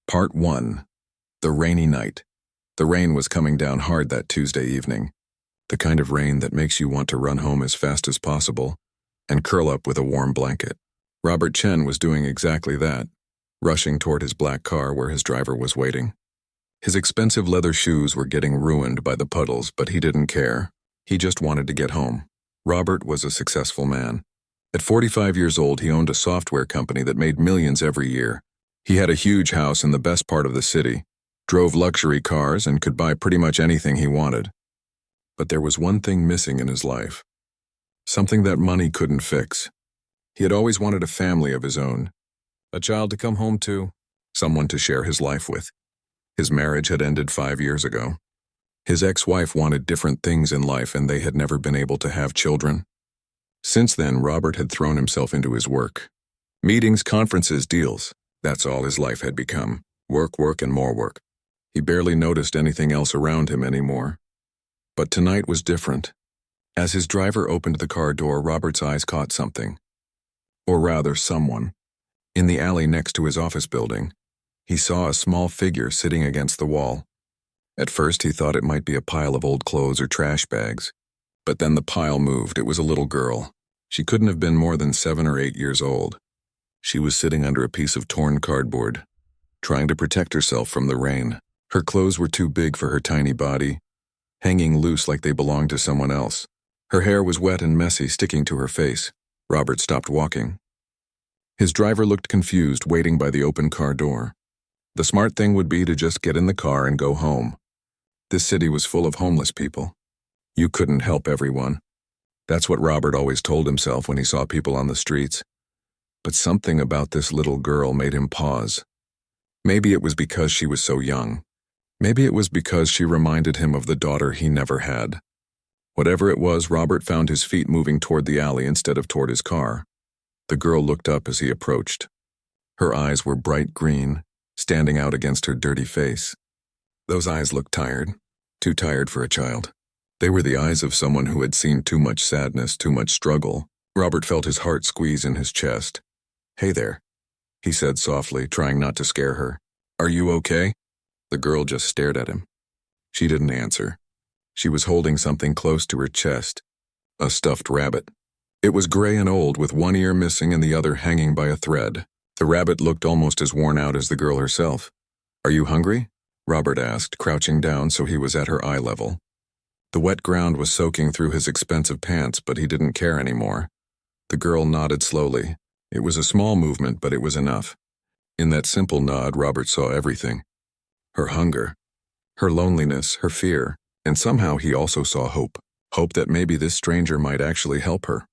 Part 1. The Rainy Night. The rain was coming down hard that Tuesday evening. The kind of rain that makes you want to run home as fast as possible and curl up with a warm blanket. Robert Chen was doing exactly that, rushing toward his black car where his driver was waiting. His expensive leather shoes were getting ruined by the puddles, but he didn't care. He just wanted to get home. Robert was a successful man. At 45 years old, he owned a software company that made millions every year. He had a huge house in the best part of the city, drove luxury cars, and could buy pretty much anything he wanted. But there was one thing missing in his life. Something that money couldn't fix. He had always wanted a family of his own. A child to come home to, someone to share his life with. His marriage had ended 5 years ago. His ex-wife wanted different things in life, and they had never been able to have children. Since then, Robert had thrown himself into his work. Meetings, conferences, deals. That's all his life had become. Work, work, and more work. He barely noticed anything else around him anymore. But tonight was different. As his driver opened the car door, Robert's eyes caught something. Or rather, someone. In the alley next to his office building, he saw a small figure sitting against the wall. At first, he thought it might be a pile of old clothes or trash bags. But then the pile moved. It was a little girl. She couldn't have been more than 7 or 8 years old. She was sitting under a piece of torn cardboard, trying to protect herself from the rain. Her clothes were too big for her tiny body, hanging loose like they belonged to someone else. Her hair was wet and messy, sticking to her face. Robert stopped walking. His driver looked confused, waiting by the open car door. The smart thing would be to just get in the car and go home. This city was full of homeless people. You couldn't help everyone. That's what Robert always told himself when he saw people on the streets. But something about this little girl made him pause. Maybe it was because she was so young. Maybe it was because she reminded him of the daughter he never had. Whatever it was, Robert found his feet moving toward the alley instead of toward his car. The girl looked up as he approached. Her eyes were bright green, standing out against her dirty face. Those eyes looked tired, too tired for a child. They were the eyes of someone who had seen too much sadness, too much struggle. Robert felt his heart squeeze in his chest. "Hey there," he said softly, trying not to scare her. "Are you okay?" The girl just stared at him. She didn't answer. She was holding something close to her chest. A stuffed rabbit. It was gray and old, with one ear missing and the other hanging by a thread. The rabbit looked almost as worn out as the girl herself. "Are you hungry?" Robert asked, crouching down so he was at her eye level. The wet ground was soaking through his expensive pants, but he didn't care anymore. The girl nodded slowly. It was a small movement, but it was enough. In that simple nod, Robert saw everything. Her hunger, her loneliness, her fear, and somehow he also saw hope. Hope that maybe this stranger might actually help her.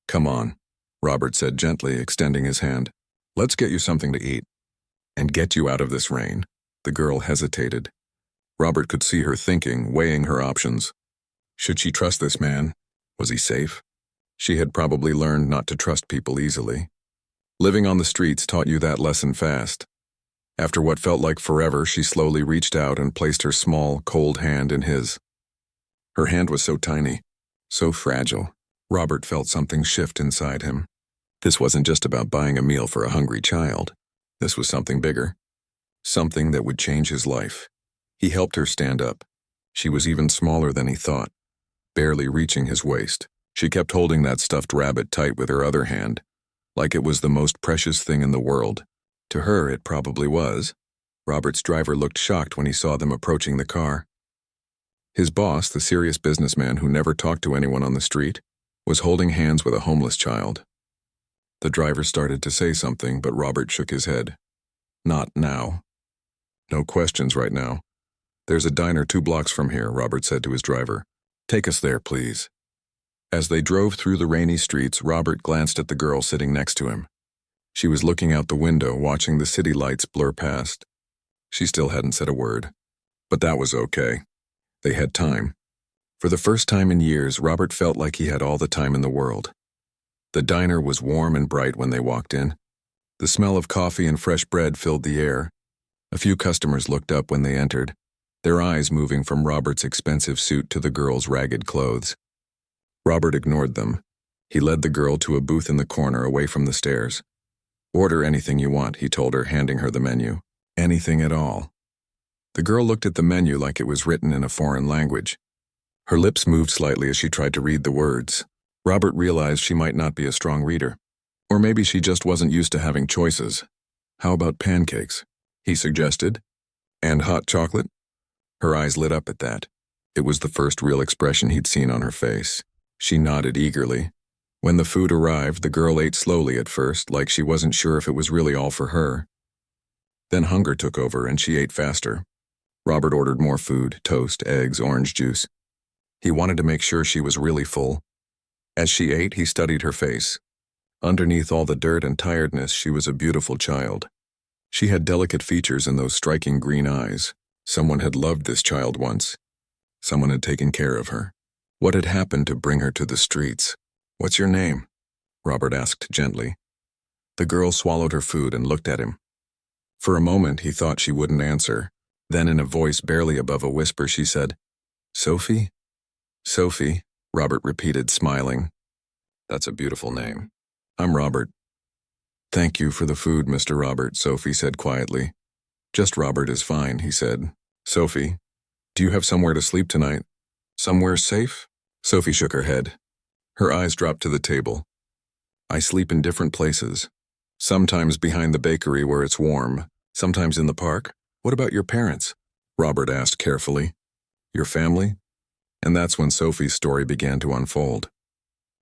"Come on," Robert said gently, extending his hand. "Let's get you something to eat. And get you out of this rain." The girl hesitated. Robert could see her thinking, weighing her options. Should she trust this man? Was he safe? She had probably learned not to trust people easily. Living on the streets taught you that lesson fast. After what felt like forever, she slowly reached out and placed her small, cold hand in his. Her hand was so tiny, so fragile. Robert felt something shift inside him. This wasn't just about buying a meal for a hungry child. This was something bigger. Something that would change his life. He helped her stand up. She was even smaller than he thought, barely reaching his waist. She kept holding that stuffed rabbit tight with her other hand, like it was the most precious thing in the world. To her, it probably was. Robert's driver looked shocked when he saw them approaching the car. His boss, the serious businessman who never talked to anyone on the street, was holding hands with a homeless child. The driver started to say something, but Robert shook his head. "Not now. No questions right now. There's a diner 2 blocks from here," Robert said to his driver. "Take us there, please." As they drove through the rainy streets, Robert glanced at the girl sitting next to him. She was looking out the window, watching the city lights blur past. She still hadn't said a word. But that was okay. They had time. For the first time in years, Robert felt like he had all the time in the world. The diner was warm and bright when they walked in. The smell of coffee and fresh bread filled the air. A few customers looked up when they entered, their eyes moving from Robert's expensive suit to the girl's ragged clothes. Robert ignored them. He led the girl to a booth in the corner away from the stairs. "Order anything you want," he told her, handing her the menu. Anything at all. The girl looked at the menu like it was written in a foreign language. Her lips moved slightly as she tried to read the words. Robert realized she might not be a strong reader. Or maybe she just wasn't used to having choices. How about pancakes? He suggested. And hot chocolate? Her eyes lit up at that. It was the first real expression he'd seen on her face. She nodded eagerly. When the food arrived, the girl ate slowly at first, like she wasn't sure if it was really all for her. Then hunger took over and she ate faster. Robert ordered more food, toast, eggs, orange juice. He wanted to make sure she was really full. As she ate, he studied her face. Underneath all the dirt and tiredness, she was a beautiful child. She had delicate features and those striking green eyes. Someone had loved this child once. Someone had taken care of her. What had happened to bring her to the streets? "What's your name?" Robert asked gently. The girl swallowed her food and looked at him. For a moment, he thought she wouldn't answer. Then in a voice barely above a whisper, she said, "Sophie?" "Sophie," Robert repeated, smiling. "That's a beautiful name. I'm Robert." "Thank you for the food, Mr. Robert," Sophie said quietly. "Just Robert is fine," he said. "Sophie, do you have somewhere to sleep tonight? Somewhere safe?" Sophie shook her head. Her eyes dropped to the table. "I sleep in different places. Sometimes behind the bakery where it's warm, sometimes in the park. What about your parents?" Robert asked carefully. "Your family?" And that's when Sophie's story began to unfold.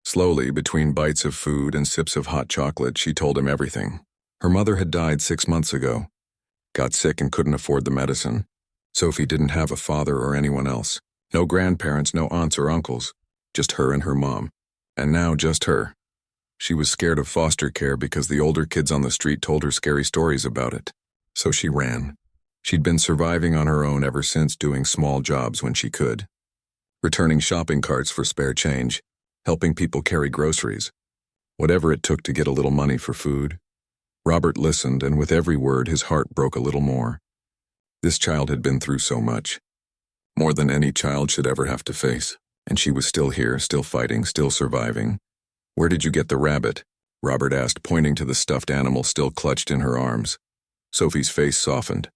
Slowly, between bites of food and sips of hot chocolate, she told him everything. Her mother had died 6 months ago. Got sick and couldn't afford the medicine. Sophie didn't have a father or anyone else. No grandparents, no aunts or uncles. Just her and her mom. And now just her. She was scared of foster care because the older kids on the street told her scary stories about it. So she ran. She'd been surviving on her own ever since, doing small jobs when she could. Returning shopping carts for spare change. Helping people carry groceries. Whatever it took to get a little money for food. Robert listened, and with every word his heart broke a little more. This child had been through so much. More than any child should ever have to face. And she was still here, still fighting, still surviving. "Where did you get the rabbit?" Robert asked, pointing to the stuffed animal still clutched in her arms. Sophie's face softened.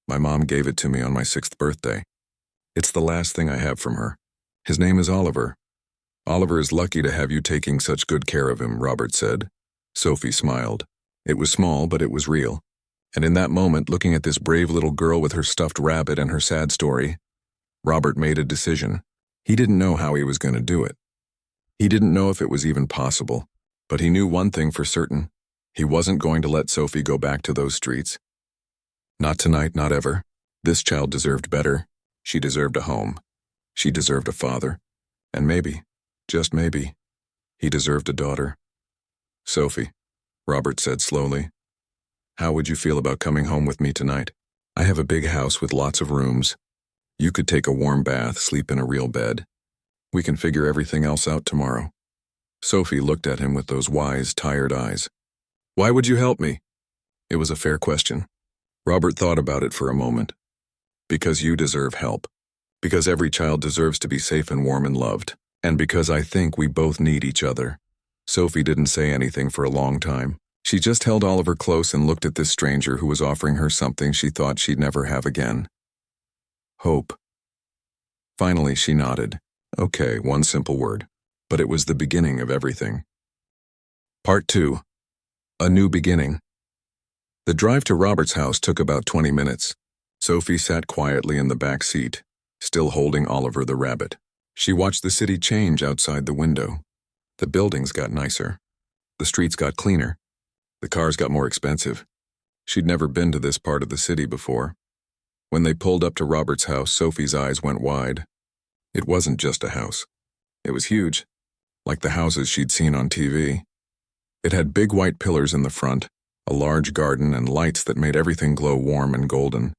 "My mom gave it to me on my 6th birthday. It's the last thing I have from her. His name is Oliver." "Oliver is lucky to have you taking such good care of him," Robert said. Sophie smiled. It was small, but it was real. And in that moment, looking at this brave little girl with her stuffed rabbit and her sad story, Robert made a decision. He didn't know how he was going to do it. He didn't know if it was even possible, but he knew one thing for certain. He wasn't going to let Sophie go back to those streets. Not tonight, not ever. This child deserved better. She deserved a home. She deserved a father. And maybe, just maybe, he deserved a daughter. "Sophie," Robert said slowly, "how would you feel about coming home with me tonight? I have a big house with lots of rooms. You could take a warm bath, sleep in a real bed. We can figure everything else out tomorrow." Sophie looked at him with those wise, tired eyes. "Why would you help me?" It was a fair question. Robert thought about it for a moment. "Because you deserve help. Because every child deserves to be safe and warm and loved. And because I think we both need each other." Sophie didn't say anything for a long time. She just held Oliver close and looked at this stranger who was offering her something she thought she'd never have again. Hope. Finally, she nodded. Okay, one simple word. But it was the beginning of everything. Part 2. A new beginning. The drive to Robert's house took about 20 minutes. Sophie sat quietly in the back seat, still holding Oliver the rabbit. She watched the city change outside the window. The buildings got nicer. The streets got cleaner. The cars got more expensive. She'd never been to this part of the city before. When they pulled up to Robert's house, Sophie's eyes went wide. It wasn't just a house. It was huge, like the houses she'd seen on TV. It had big white pillars in the front, a large garden, and lights that made everything glow warm and golden.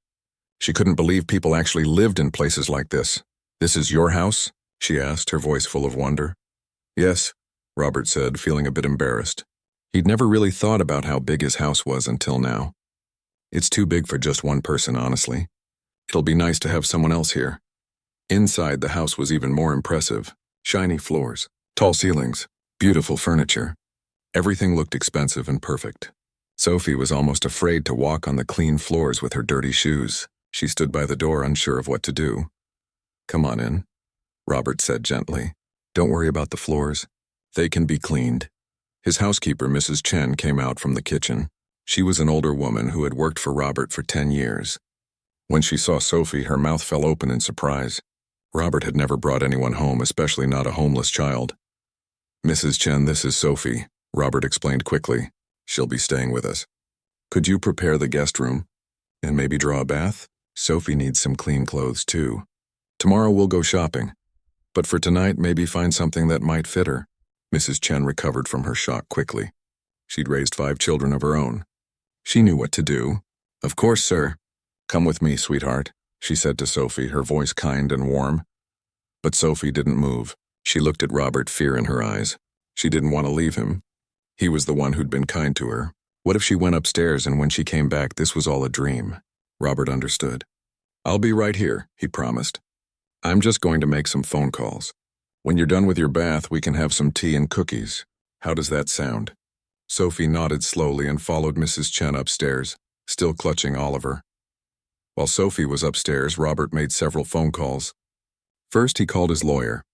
She couldn't believe people actually lived in places like this. "This is your house?" she asked, her voice full of wonder. "Yes," Robert said, feeling a bit embarrassed. He'd never really thought about how big his house was until now. "It's too big for just one person, honestly. It'll be nice to have someone else here." Inside, the house was even more impressive. Shiny floors, tall ceilings, beautiful furniture. Everything looked expensive and perfect. Sophie was almost afraid to walk on the clean floors with her dirty shoes. She stood by the door, unsure of what to do. "Come on in," Robert said gently. "Don't worry about the floors. They can be cleaned." His housekeeper, Mrs. Chen, came out from the kitchen. She was an older woman who had worked for Robert for 10 years. When she saw Sophie, her mouth fell open in surprise. Robert had never brought anyone home, especially not a homeless child. "Mrs. Chen, this is Sophie," Robert explained quickly. "She'll be staying with us. Could you prepare the guest room? And maybe draw a bath? Sophie needs some clean clothes, too. Tomorrow we'll go shopping. But for tonight, maybe find something that might fit her." Mrs. Chen recovered from her shock quickly. She'd raised 5 children of her own. She knew what to do. "Of course, sir. Come with me, sweetheart," she said to Sophie, her voice kind and warm. But Sophie didn't move. She looked at Robert, fear in her eyes. She didn't want to leave him. He was the one who'd been kind to her. What if she went upstairs and when she came back, this was all a dream? Robert understood. "I'll be right here," he promised. "I'm just going to make some phone calls. When you're done with your bath, we can have some tea and cookies. How does that sound?" Sophie nodded slowly and followed Mrs. Chen upstairs, still clutching Oliver. While Sophie was upstairs, Robert made several phone calls. First, he called his lawyer.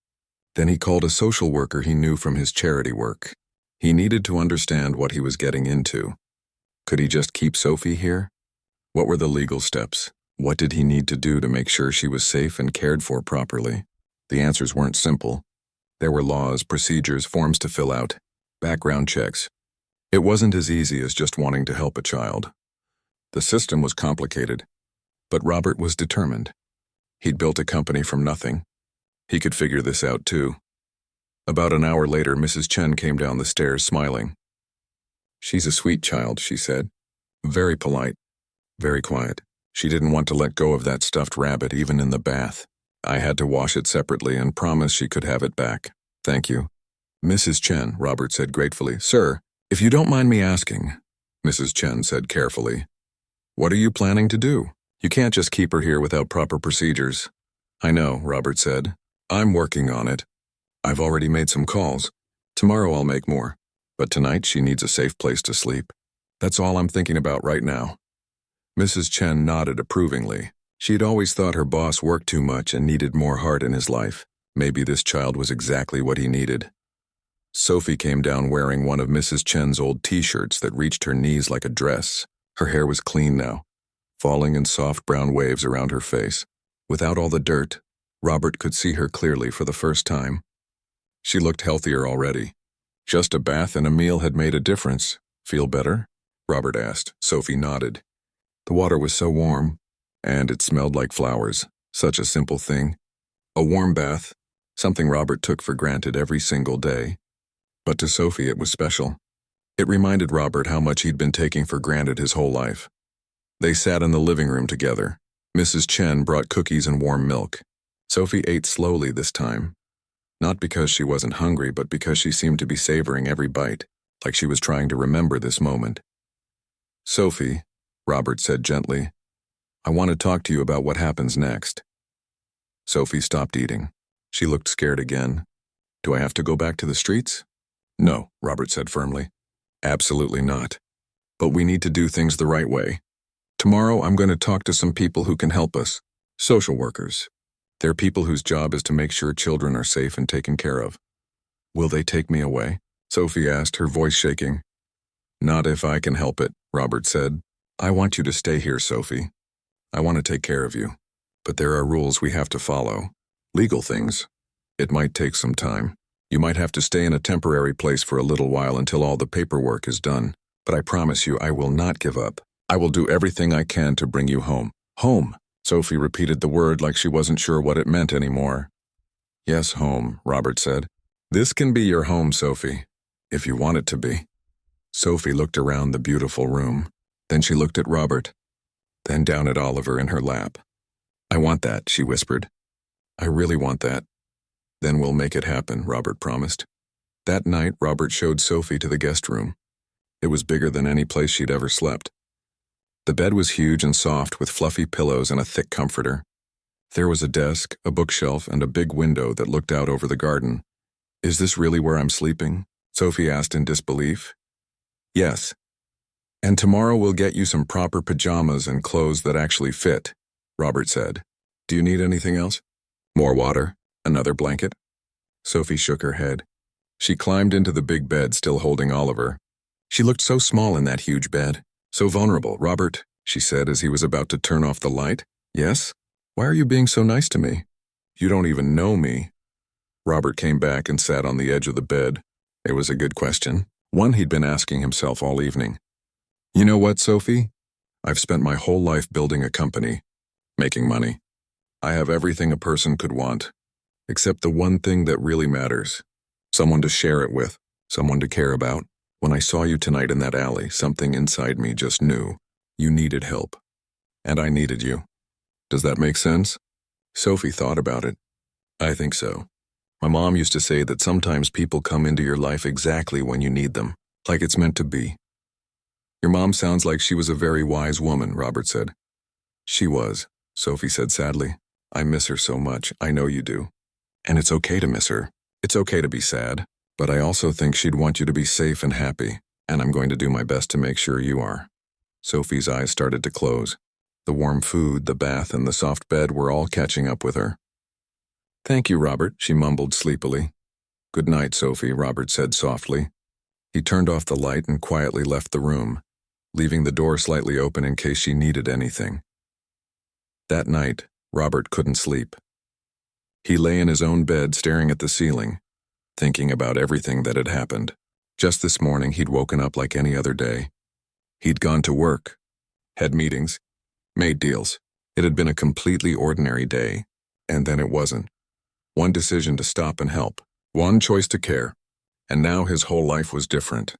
Then he called a social worker he knew from his charity work. He needed to understand what he was getting into. Could he just keep Sophie here? What were the legal steps? What did he need to do to make sure she was safe and cared for properly? The answers weren't simple. There were laws, procedures, forms to fill out, background checks. It wasn't as easy as just wanting to help a child. The system was complicated, but Robert was determined. He'd built a company from nothing. He could figure this out too. About an hour later, Mrs. Chen came down the stairs smiling. "She's a sweet child," she said. "Very polite, very quiet. She didn't want to let go of that stuffed rabbit even in the bath. I had to wash it separately and promise she could have it back. Thank you." "Mrs. Chen," Robert said gratefully. "Sir, if you don't mind me asking," Mrs. Chen said carefully, "what are you planning to do? You can't just keep her here without proper procedures." "I know," Robert said. "I'm working on it. I've already made some calls. Tomorrow I'll make more. But tonight she needs a safe place to sleep. That's all I'm thinking about right now." Mrs. Chen nodded approvingly. She had always thought her boss worked too much and needed more heart in his life. Maybe this child was exactly what he needed. Sophie came down wearing one of Mrs. Chen's old t-shirts that reached her knees like a dress. Her hair was clean now, falling in soft brown waves around her face. Without all the dirt, Robert could see her clearly for the first time. She looked healthier already. Just a bath and a meal had made a difference. "Feel better?" Robert asked. Sophie nodded. The water was so warm, and it smelled like flowers. Such a simple thing. A warm bath, something Robert took for granted every single day. But to Sophie it was special. It reminded Robert how much he'd been taking for granted his whole life. They sat in the living room together. Mrs. Chen brought cookies and warm milk. Sophie ate slowly this time. Not because she wasn't hungry, but because she seemed to be savoring every bite, like she was trying to remember this moment. "Sophie," Robert said gently, "I want to talk to you about what happens next." Sophie stopped eating. She looked scared again. "Do I have to go back to the streets?" "No," Robert said firmly. "Absolutely not. But we need to do things the right way. Tomorrow I'm going to talk to some people who can help us. Social workers. They're people whose job is to make sure children are safe and taken care of." "Will they take me away?" Sophie asked, her voice shaking. "Not if I can help it," Robert said. "I want you to stay here, Sophie. I want to take care of you. But there are rules we have to follow. Legal things. It might take some time. You might have to stay in a temporary place for a little while until all the paperwork is done. But I promise you I will not give up. I will do everything I can to bring you home." "Home." Sophie repeated the word like she wasn't sure what it meant anymore. "Yes, home," Robert said. "This can be your home, Sophie, if you want it to be." Sophie looked around the beautiful room. Then she looked at Robert, then down at Oliver in her lap. "I want that," she whispered. "I really want that." "Then we'll make it happen," Robert promised. That night, Robert showed Sophie to the guest room. It was bigger than any place she'd ever slept. The bed was huge and soft with fluffy pillows and a thick comforter. There was a desk, a bookshelf, and a big window that looked out over the garden. "Is this really where I'm sleeping?" Sophie asked in disbelief. "Yes." And tomorrow we'll get you some proper pajamas and clothes that actually fit, Robert said. Do you need anything else? More water? Another blanket? Sophie shook her head. She climbed into the big bed, still holding Oliver. She looked so small in that huge bed, so vulnerable. Robert, she said as he was about to turn off the light. Yes? Why are you being so nice to me? You don't even know me. Robert came back and sat on the edge of the bed. It was a good question, one he'd been asking himself all evening. You know what, Sophie? I've spent my whole life building a company, making money. I have everything a person could want, except the one thing that really matters. Someone to share it with, someone to care about. When I saw you tonight in that alley, something inside me just knew you needed help. And I needed you. Does that make sense? Sophie thought about it. I think so. My mom used to say that sometimes people come into your life exactly when you need them, like it's meant to be. Your mom sounds like she was a very wise woman, Robert said. She was, Sophie said sadly. I miss her so much, I know you do. And it's okay to miss her. It's okay to be sad, but I also think she'd want you to be safe and happy, and I'm going to do my best to make sure you are. Sophie's eyes started to close. The warm food, the bath, and the soft bed were all catching up with her. Thank you, Robert, she mumbled sleepily. Good night, Sophie, Robert said softly. He turned off the light and quietly left the room, leaving the door slightly open in case she needed anything. That night, Robert couldn't sleep. He lay in his own bed staring at the ceiling, thinking about everything that had happened. Just this morning, he'd woken up like any other day. He'd gone to work, had meetings, made deals. It had been a completely ordinary day, and then it wasn't. One decision to stop and help, one choice to care, and now his whole life was different.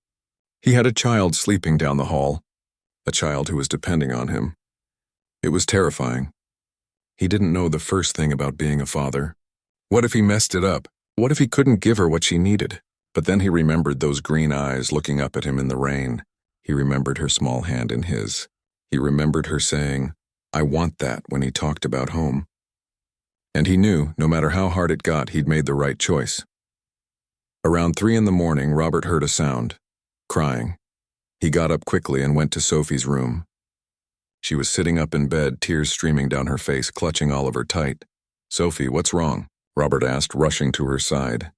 He had a child sleeping down the hall, a child who was depending on him. It was terrifying. He didn't know the first thing about being a father. What if he messed it up? What if he couldn't give her what she needed? But then he remembered those green eyes looking up at him in the rain. He remembered her small hand in his. He remembered her saying, I want that, when he talked about home. And he knew, no matter how hard it got, he'd made the right choice. Around 3 a.m, Robert heard a sound, crying. He got up quickly and went to Sophie's room. She was sitting up in bed, tears streaming down her face, clutching Oliver tight. Sophie, what's wrong? Robert asked, rushing to her side.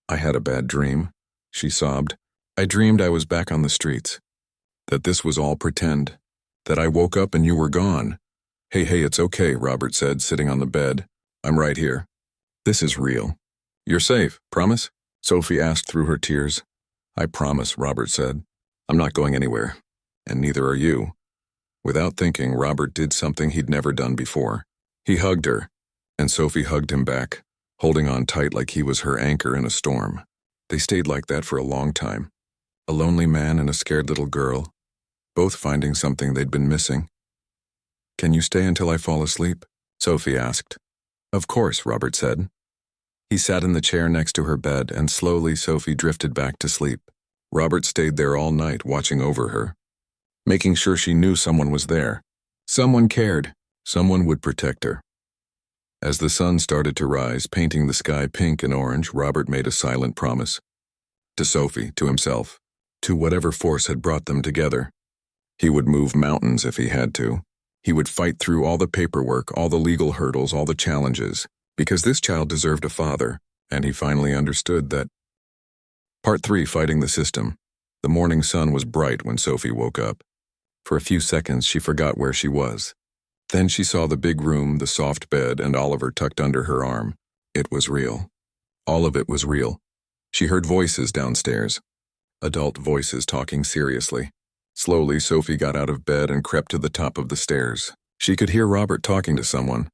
I had a bad dream, she sobbed. I dreamed I was back on the streets. That this was all pretend. That I woke up and you were gone. Hey, it's okay, Robert said, sitting on the bed. I'm right here. This is real. You're safe, promise? Sophie asked through her tears. I promise, Robert said. I'm not going anywhere. And neither are you. Without thinking, Robert did something he'd never done before. He hugged her, and Sophie hugged him back, holding on tight like he was her anchor in a storm. They stayed like that for a long time. A lonely man and a scared little girl, both finding something they'd been missing. Can you stay until I fall asleep? Sophie asked. Of course, Robert said. He sat in the chair next to her bed, and slowly Sophie drifted back to sleep. Robert stayed there all night, watching over her, making sure she knew someone was there. Someone cared. Someone would protect her. As the sun started to rise, painting the sky pink and orange, Robert made a silent promise. To Sophie, to himself, to whatever force had brought them together. He would move mountains if he had to. He would fight through all the paperwork, all the legal hurdles, all the challenges, because this child deserved a father, and he finally understood that. Part 3, Fighting the System. The morning sun was bright when Sophie woke up. For a few seconds, she forgot where she was. Then she saw the big room, the soft bed, and Oliver tucked under her arm. It was real. All of it was real. She heard voices downstairs. Adult voices talking seriously. Slowly, Sophie got out of bed and crept to the top of the stairs. She could hear Robert talking to someone.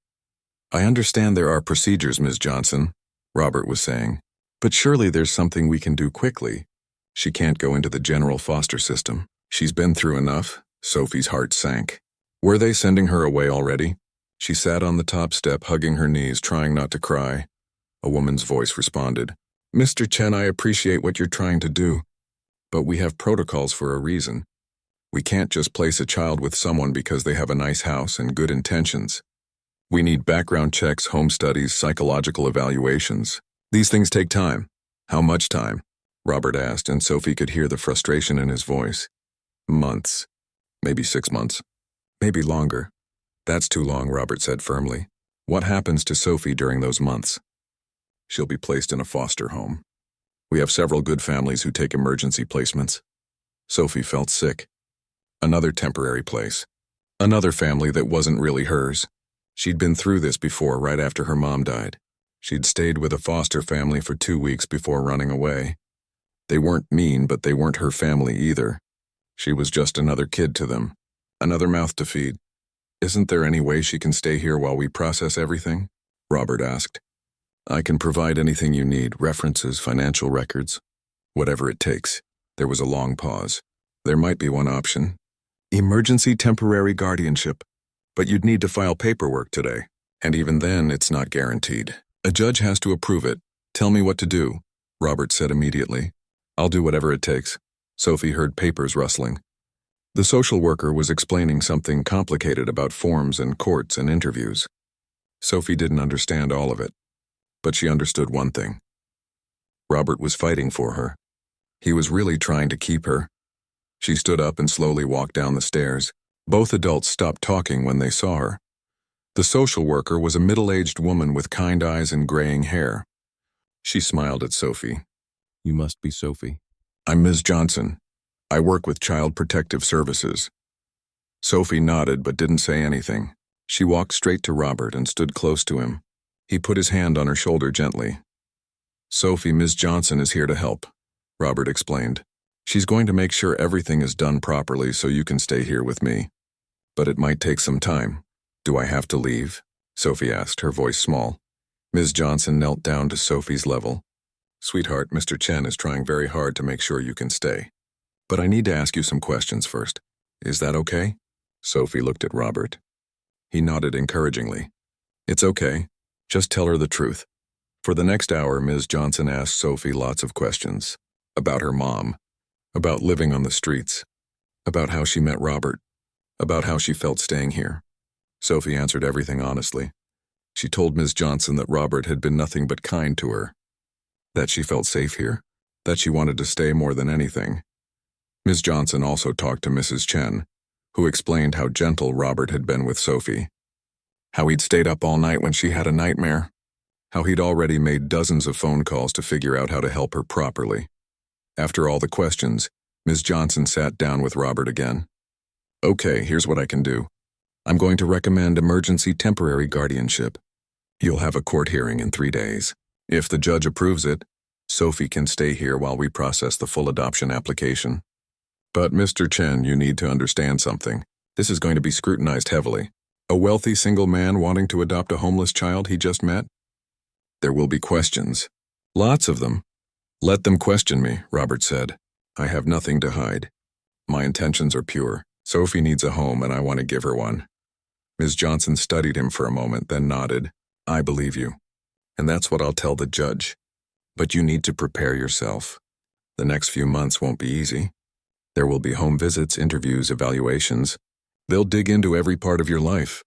I understand there are procedures, Ms. Johnson, Robert was saying. But surely there's something we can do quickly. She can't go into the general foster system. She's been through enough. Sophie's heart sank. Were they sending her away already? She sat on the top step, hugging her knees, trying not to cry. A woman's voice responded. Mr. Chen, I appreciate what you're trying to do. But we have protocols for a reason. We can't just place a child with someone because they have a nice house and good intentions. We need background checks, home studies, psychological evaluations. These things take time. How much time? Robert asked, and Sophie could hear the frustration in his voice. Months. Maybe 6 months. Maybe longer. That's too long, Robert said firmly. What happens to Sophie during those months? She'll be placed in a foster home. We have several good families who take emergency placements. Sophie felt sick. Another temporary place. Another family that wasn't really hers. She'd been through this before, right after her mom died. She'd stayed with a foster family for 2 weeks before running away. They weren't mean, but they weren't her family either. She was just another kid to them. Another mouth to feed. Isn't there any way she can stay here while we process everything? Robert asked. I can provide anything you need, references, financial records. Whatever it takes. There was a long pause. There might be one option. Emergency temporary guardianship. But you'd need to file paperwork today. And even then, it's not guaranteed. A judge has to approve it. Tell me what to do, Robert said immediately. I'll do whatever it takes. Sophie heard papers rustling. The social worker was explaining something complicated about forms and courts and interviews. Sophie didn't understand all of it, but she understood one thing. Robert was fighting for her. He was really trying to keep her. She stood up and slowly walked down the stairs. Both adults stopped talking when they saw her. The social worker was a middle-aged woman with kind eyes and graying hair. She smiled at Sophie. You must be Sophie. I'm Ms. Johnson. I work with Child Protective Services. Sophie nodded but didn't say anything. She walked straight to Robert and stood close to him. He put his hand on her shoulder gently. Sophie, Ms. Johnson is here to help, Robert explained. She's going to make sure everything is done properly so you can stay here with me. But it might take some time. Do I have to leave? Sophie asked, her voice small. Ms. Johnson knelt down to Sophie's level. Sweetheart, Mr. Chen is trying very hard to make sure you can stay. But I need to ask you some questions first. Is that okay? Sophie looked at Robert. He nodded encouragingly. It's okay. Just tell her the truth. For the next hour, Ms. Johnson asked Sophie lots of questions. About her mom. About living on the streets. About how she met Robert. About how she felt staying here. Sophie answered everything honestly. She told Ms. Johnson that Robert had been nothing but kind to her. That she felt safe here. That she wanted to stay more than anything. Ms. Johnson also talked to Mrs. Chen, who explained how gentle Robert had been with Sophie. How he'd stayed up all night when she had a nightmare. How he'd already made dozens of phone calls to figure out how to help her properly. After all the questions, Ms. Johnson sat down with Robert again. Okay, here's what I can do. I'm going to recommend emergency temporary guardianship. You'll have a court hearing in 3 days. If the judge approves it, Sophie can stay here while we process the full adoption application. But Mr. Chen, you need to understand something. This is going to be scrutinized heavily. A wealthy single man wanting to adopt a homeless child he just met? There will be questions. Lots of them. Let them question me, Robert said. I have nothing to hide. My intentions are pure. Sophie needs a home and I want to give her one. Ms. Johnson studied him for a moment, then nodded. I believe you. And that's what I'll tell the judge. But you need to prepare yourself. The next few months won't be easy. There will be home visits, interviews, evaluations. They'll dig into every part of your life.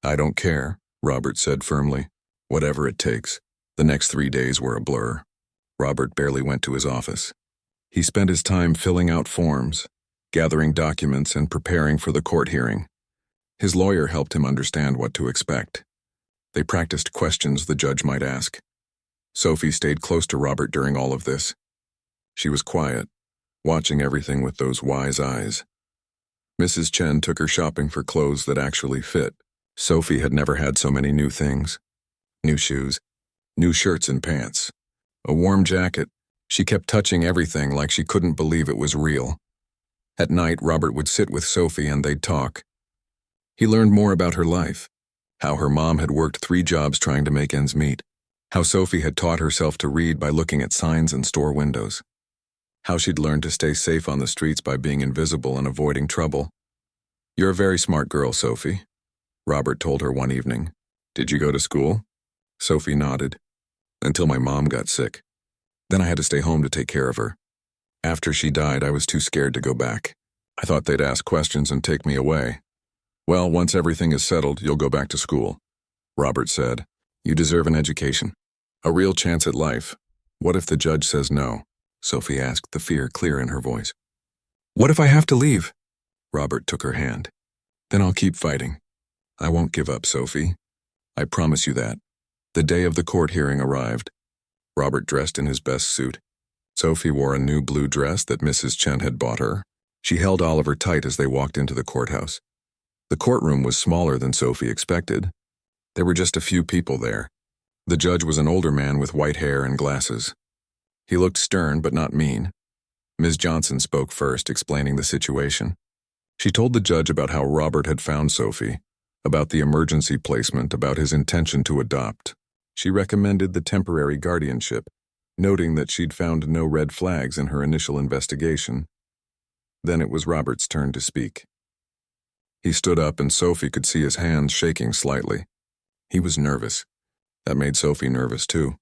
I don't care, Robert said firmly. Whatever it takes. The next 3 days were a blur. Robert barely went to his office. He spent his time filling out forms, gathering documents, and preparing for the court hearing. His lawyer helped him understand what to expect. They practiced questions the judge might ask. Sophie stayed close to Robert during all of this. She was quiet, watching everything with those wise eyes. Mrs. Chen took her shopping for clothes that actually fit. Sophie had never had so many new things. New shoes, new shirts and pants, a warm jacket. She kept touching everything like she couldn't believe it was real. At night, Robert would sit with Sophie and they'd talk. He learned more about her life, how her mom had worked 3 jobs trying to make ends meet, how Sophie had taught herself to read by looking at signs in store windows, how she'd learned to stay safe on the streets by being invisible and avoiding trouble. You're a very smart girl, Sophie, Robert told her one evening. Did you go to school? Sophie nodded. Until my mom got sick. Then I had to stay home to take care of her. After she died, I was too scared to go back. I thought they'd ask questions and take me away. Well, once everything is settled, you'll go back to school, Robert said. You deserve an education. A real chance at life. What if the judge says no? Sophie asked, the fear clear in her voice. What if I have to leave? Robert took her hand. Then I'll keep fighting. I won't give up, Sophie. I promise you that. The day of the court hearing arrived. Robert dressed in his best suit. Sophie wore a new blue dress that Mrs. Chen had bought her. She held Oliver tight as they walked into the courthouse. The courtroom was smaller than Sophie expected. There were just a few people there. The judge was an older man with white hair and glasses. He looked stern but not mean. Ms. Johnson spoke first, explaining the situation. She told the judge about how Robert had found Sophie, about the emergency placement, about his intention to adopt. She recommended the temporary guardianship, noting that she'd found no red flags in her initial investigation. Then it was Robert's turn to speak. He stood up and Sophie could see his hands shaking slightly. He was nervous. That made Sophie nervous too.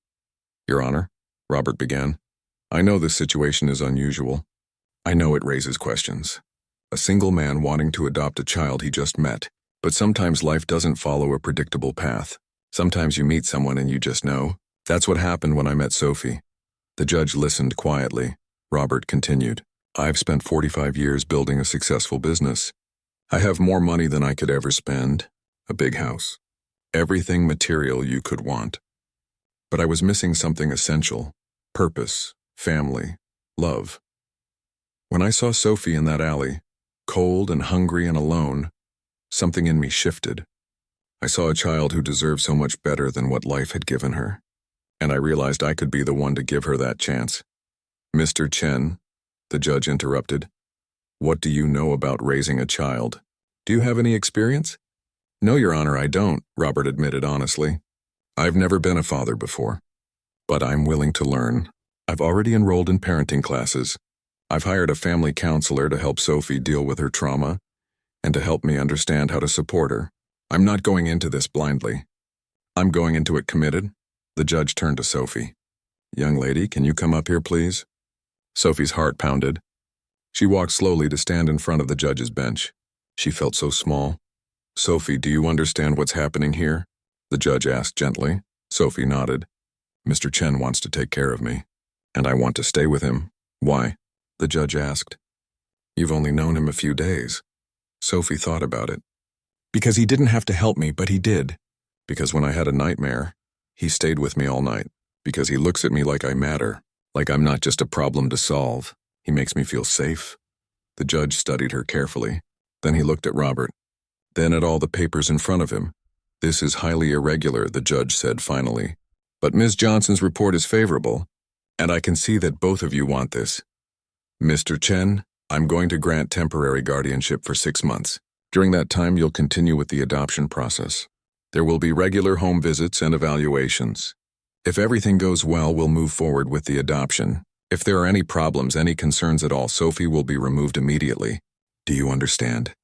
Your Honor, Robert began, I know this situation is unusual. I know it raises questions. A single man wanting to adopt a child he just met, but sometimes life doesn't follow a predictable path. Sometimes you meet someone and you just know. That's what happened when I met Sophie. The judge listened quietly. Robert continued, I've spent 45 years building a successful business. I have more money than I could ever spend, a big house, everything material you could want. But I was missing something essential, purpose, family, love. When I saw Sophie in that alley, cold and hungry and alone, something in me shifted. I saw a child who deserved so much better than what life had given her, and I realized I could be the one to give her that chance. Mr. Chen, the judge interrupted, what do you know about raising a child? Do you have any experience? No, Your Honor, I don't, Robert admitted honestly. I've never been a father before, but I'm willing to learn. I've already enrolled in parenting classes. I've hired a family counselor to help Sophie deal with her trauma and to help me understand how to support her. I'm not going into this blindly. I'm going into it committed. The judge turned to Sophie. Young lady, can you come up here, please? Sophie's heart pounded. She walked slowly to stand in front of the judge's bench. She felt so small. Sophie, do you understand what's happening here? The judge asked gently. Sophie nodded. Mr. Chen wants to take care of me, and I want to stay with him. Why? The judge asked. You've only known him a few days. Sophie thought about it. Because he didn't have to help me, but he did. Because when I had a nightmare, he stayed with me all night. Because he looks at me like I matter, like I'm not just a problem to solve. He makes me feel safe. The judge studied her carefully. Then he looked at Robert. Then at all the papers in front of him. This is highly irregular, the judge said finally. But Ms. Johnson's report is favorable, and I can see that both of you want this. Mr. Chen, I'm going to grant temporary guardianship for 6 months. During that time, you'll continue with the adoption process. There will be regular home visits and evaluations. If everything goes well, we'll move forward with the adoption. If there are any problems, any concerns at all, Sophie will be removed immediately. Do you understand?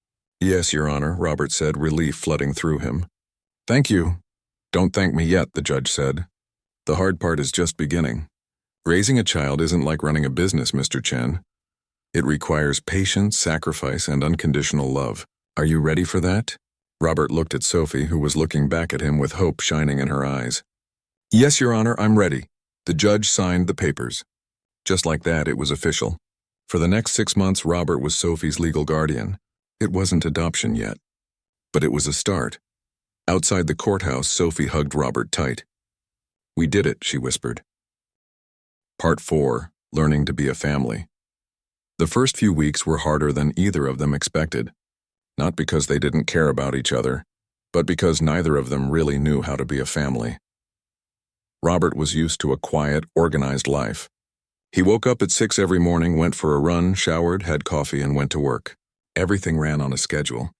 Yes, Your Honor, Robert said, relief flooding through him. Thank you. Don't thank me yet, the judge said. The hard part is just beginning. Raising a child isn't like running a business, Mr. Chen. It requires patience, sacrifice, and unconditional love. Are you ready for that? Robert looked at Sophie, who was looking back at him with hope shining in her eyes. Yes, Your Honor, I'm ready. The judge signed the papers. Just like that, it was official. For the next 6 months, Robert was Sophie's legal guardian. It wasn't adoption yet, but it was a start. Outside the courthouse, Sophie hugged Robert tight. We did it, she whispered. Part 4, Learning to be a Family. The first few weeks were harder than either of them expected. Not because they didn't care about each other, but because neither of them really knew how to be a family. Robert was used to a quiet, organized life. He woke up at 6 every morning, went for a run, showered, had coffee, and went to work. Everything ran on a schedule.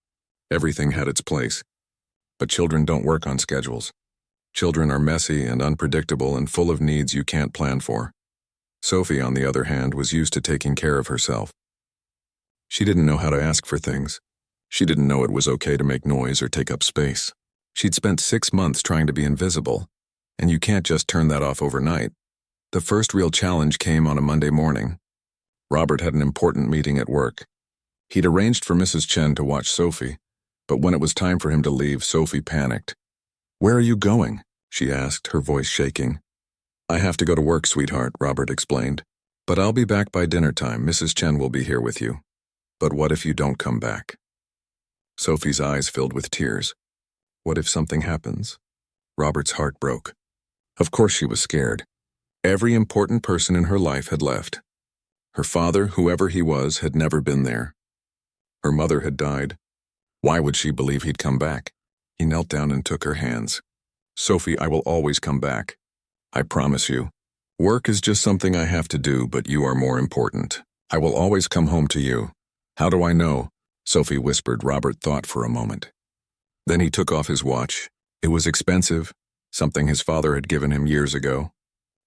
Everything had its place. But children don't work on schedules. Children are messy and unpredictable and full of needs you can't plan for. Sophie, on the other hand, was used to taking care of herself. She didn't know how to ask for things. She didn't know it was okay to make noise or take up space. She'd spent 6 months trying to be invisible, and you can't just turn that off overnight. The first real challenge came on a Monday morning. Robert had an important meeting at work. He'd arranged for Mrs. Chen to watch Sophie, but when it was time for him to leave, Sophie panicked. Where are you going? She asked, her voice shaking. I have to go to work, sweetheart, Robert explained. But I'll be back by dinner time. Mrs. Chen will be here with you. But what if you don't come back? Sophie's eyes filled with tears. What if something happens? Robert's heart broke. Of course she was scared. Every important person in her life had left. Her father, whoever he was, had never been there. Her mother had died. Why would she believe he'd come back? He knelt down and took her hands. Sophie, I will always come back. I promise you. Work is just something I have to do, but you are more important. I will always come home to you. How do I know? Sophie whispered. Robert thought for a moment. Then he took off his watch. It was expensive, something his father had given him years ago.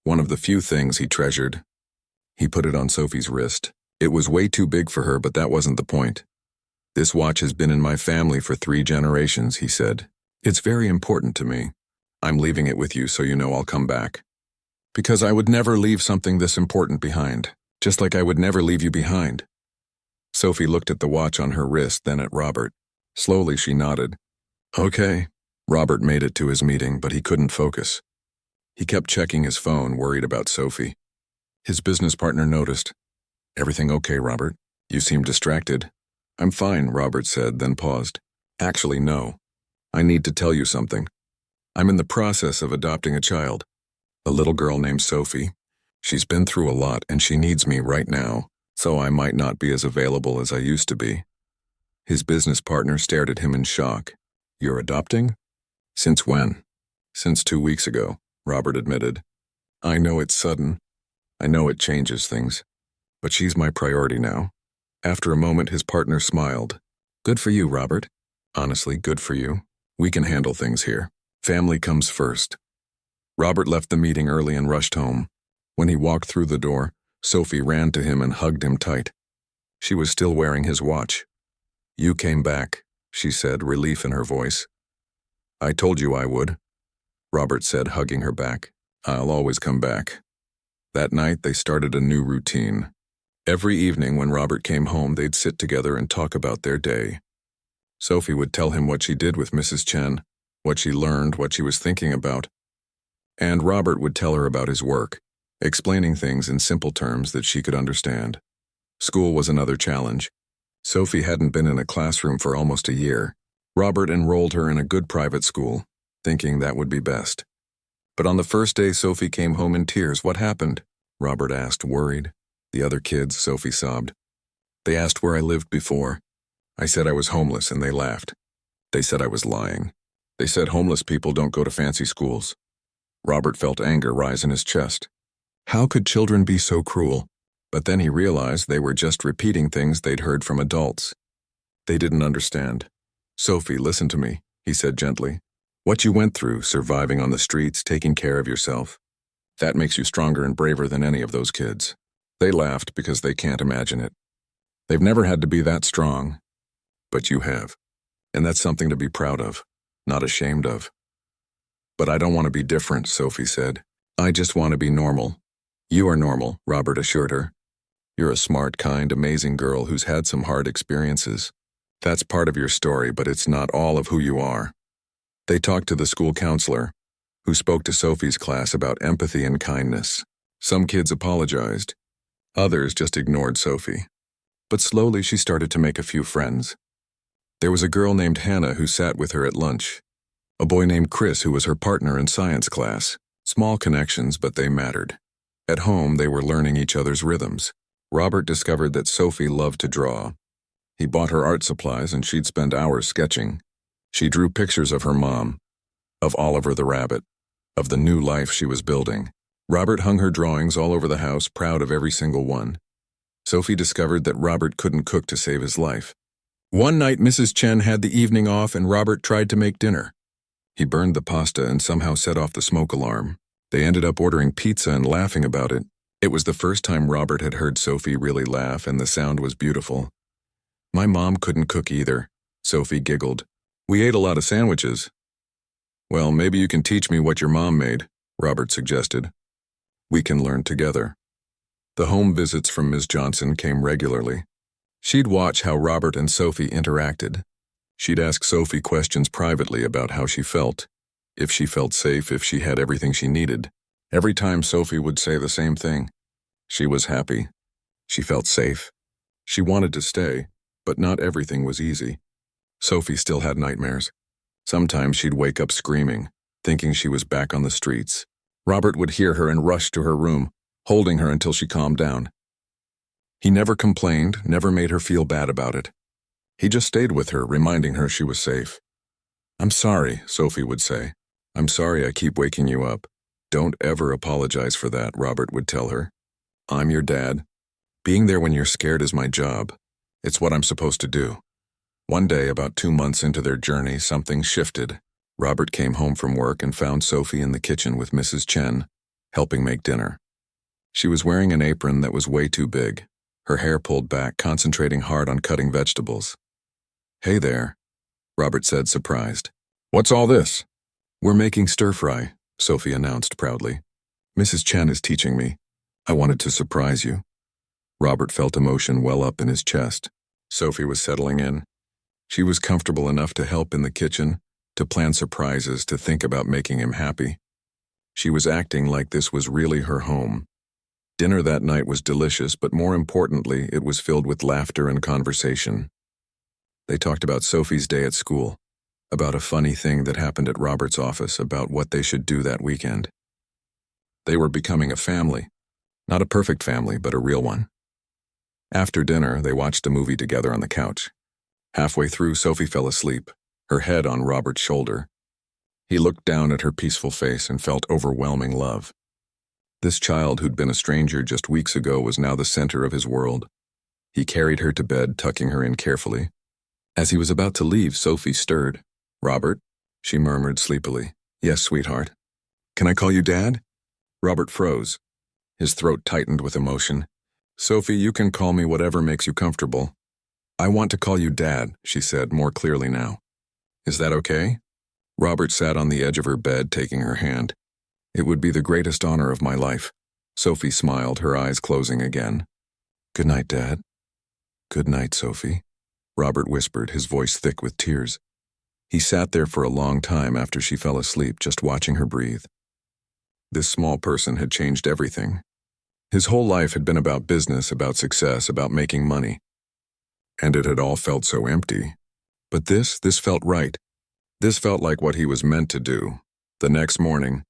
One of the few things he treasured. He put it on Sophie's wrist. It was way too big for her, but that wasn't the point. This watch has been in my family for 3 generations, he said. It's very important to me. I'm leaving it with you so you know I'll come back. Because I would never leave something this important behind, just like I would never leave you behind. Sophie looked at the watch on her wrist, then at Robert. Slowly she nodded. Okay. Robert made it to his meeting, but he couldn't focus. He kept checking his phone, worried about Sophie. His business partner noticed. Everything okay, Robert? You seem distracted. I'm fine, Robert said, then paused. Actually, no. I need to tell you something. I'm in the process of adopting a child. A little girl named Sophie. She's been through a lot and she needs me right now, so I might not be as available as I used to be. His business partner stared at him in shock. You're adopting? Since when? Since 2 weeks ago, Robert admitted. I know it's sudden. I know it changes things. But she's my priority now. After a moment, his partner smiled. Good for you, Robert. Honestly, good for you. We can handle things here. Family comes first. Robert left the meeting early and rushed home. When he walked through the door, Sophie ran to him and hugged him tight. She was still wearing his watch. You came back, she said, relief in her voice. I told you I would, Robert said, hugging her back. I'll always come back. That night, they started a new routine. Every evening when Robert came home, they'd sit together and talk about their day. Sophie would tell him what she did with Mrs. Chen, what she learned, what she was thinking about. And Robert would tell her about his work, explaining things in simple terms that she could understand. School was another challenge. Sophie hadn't been in a classroom for almost a year. Robert enrolled her in a good private school, thinking that would be best. But on the first day, Sophie came home in tears. What happened? Robert asked, worried. The other kids, Sophie sobbed. They asked where I lived before. I said I was homeless, and they laughed. They said I was lying. They said homeless people don't go to fancy schools. Robert felt anger rise in his chest. How could children be so cruel? But then he realized they were just repeating things they'd heard from adults. They didn't understand. Sophie, listen to me, he said gently. What you went through, surviving on the streets, taking care of yourself, that makes you stronger and braver than any of those kids. They laughed because they can't imagine it. They've never had to be that strong. But you have. And that's something to be proud of, not ashamed of. But I don't want to be different, Sophie said. I just want to be normal. You are normal, Robert assured her. You're a smart, kind, amazing girl who's had some hard experiences. That's part of your story, but it's not all of who you are. They talked to the school counselor, who spoke to Sophie's class about empathy and kindness. Some kids apologized. Others just ignored Sophie. But slowly she started to make a few friends. There was a girl named Hannah who sat with her at lunch. A boy named Chris who was her partner in science class. Small connections, but they mattered. At home, they were learning each other's rhythms. Robert discovered that Sophie loved to draw. He bought her art supplies and she'd spend hours sketching. She drew pictures of her mom, of Oliver the rabbit, of the new life she was building. Robert hung her drawings all over the house, proud of every single one. Sophie discovered that Robert couldn't cook to save his life. One night, Mrs. Chen had the evening off and Robert tried to make dinner. He burned the pasta and somehow set off the smoke alarm. They ended up ordering pizza and laughing about it. It was the first time Robert had heard Sophie really laugh, and the sound was beautiful. My mom couldn't cook either, Sophie giggled. We ate a lot of sandwiches. Well, maybe you can teach me what your mom made, Robert suggested. We can learn together. The home visits from Ms. Johnson came regularly. She'd watch how Robert and Sophie interacted. She'd ask Sophie questions privately about how she felt, if she felt safe, if she had everything she needed. Every time Sophie would say the same thing. She was happy. She felt safe. She wanted to stay. But not everything was easy. Sophie still had nightmares. Sometimes she'd wake up screaming, thinking she was back on the streets. Robert would hear her and rush to her room, holding her until she calmed down. He never complained, never made her feel bad about it. He just stayed with her, reminding her she was safe. "I'm sorry," Sophie would say. "I'm sorry I keep waking you up." "Don't ever apologize for that," Robert would tell her. "I'm your dad. Being there when you're scared is my job. It's what I'm supposed to do." One day, about 2 months into their journey, something shifted. Robert came home from work and found Sophie in the kitchen with Mrs. Chen, helping make dinner. She was wearing an apron that was way too big, her hair pulled back, concentrating hard on cutting vegetables. "Hey there," Robert said, surprised. "What's all this?" "We're making stir-fry," Sophie announced proudly. "Mrs. Chen is teaching me. I wanted to surprise you." Robert felt emotion well up in his chest. Sophie was settling in. She was comfortable enough to help in the kitchen, to plan surprises, to think about making him happy. She was acting like this was really her home. Dinner that night was delicious, but more importantly, it was filled with laughter and conversation. They talked about Sophie's day at school, about a funny thing that happened at Robert's office, about what they should do that weekend. They were becoming a family. Not a perfect family, but a real one. After dinner, they watched a movie together on the couch. Halfway through, Sophie fell asleep, her head on Robert's shoulder. He looked down at her peaceful face and felt overwhelming love. This child who'd been a stranger just weeks ago was now the center of his world. He carried her to bed, tucking her in carefully. As he was about to leave, Sophie stirred. "Robert?" she murmured sleepily. "Yes, sweetheart." "Can I call you Dad?" Robert froze. His throat tightened with emotion. "Sophie, you can call me whatever makes you comfortable." "I want to call you Dad," she said, more clearly now. "Is that okay?" Robert sat on the edge of her bed, taking her hand. "It would be the greatest honor of my life." Sophie smiled, her eyes closing again. "Good night, Dad." "Good night, Sophie," Robert whispered, his voice thick with tears. He sat there for a long time after she fell asleep, just watching her breathe. This small person had changed everything. His whole life had been about business, about success, about making money. And it had all felt so empty. But this felt right. This felt like what he was meant to do. The next morning,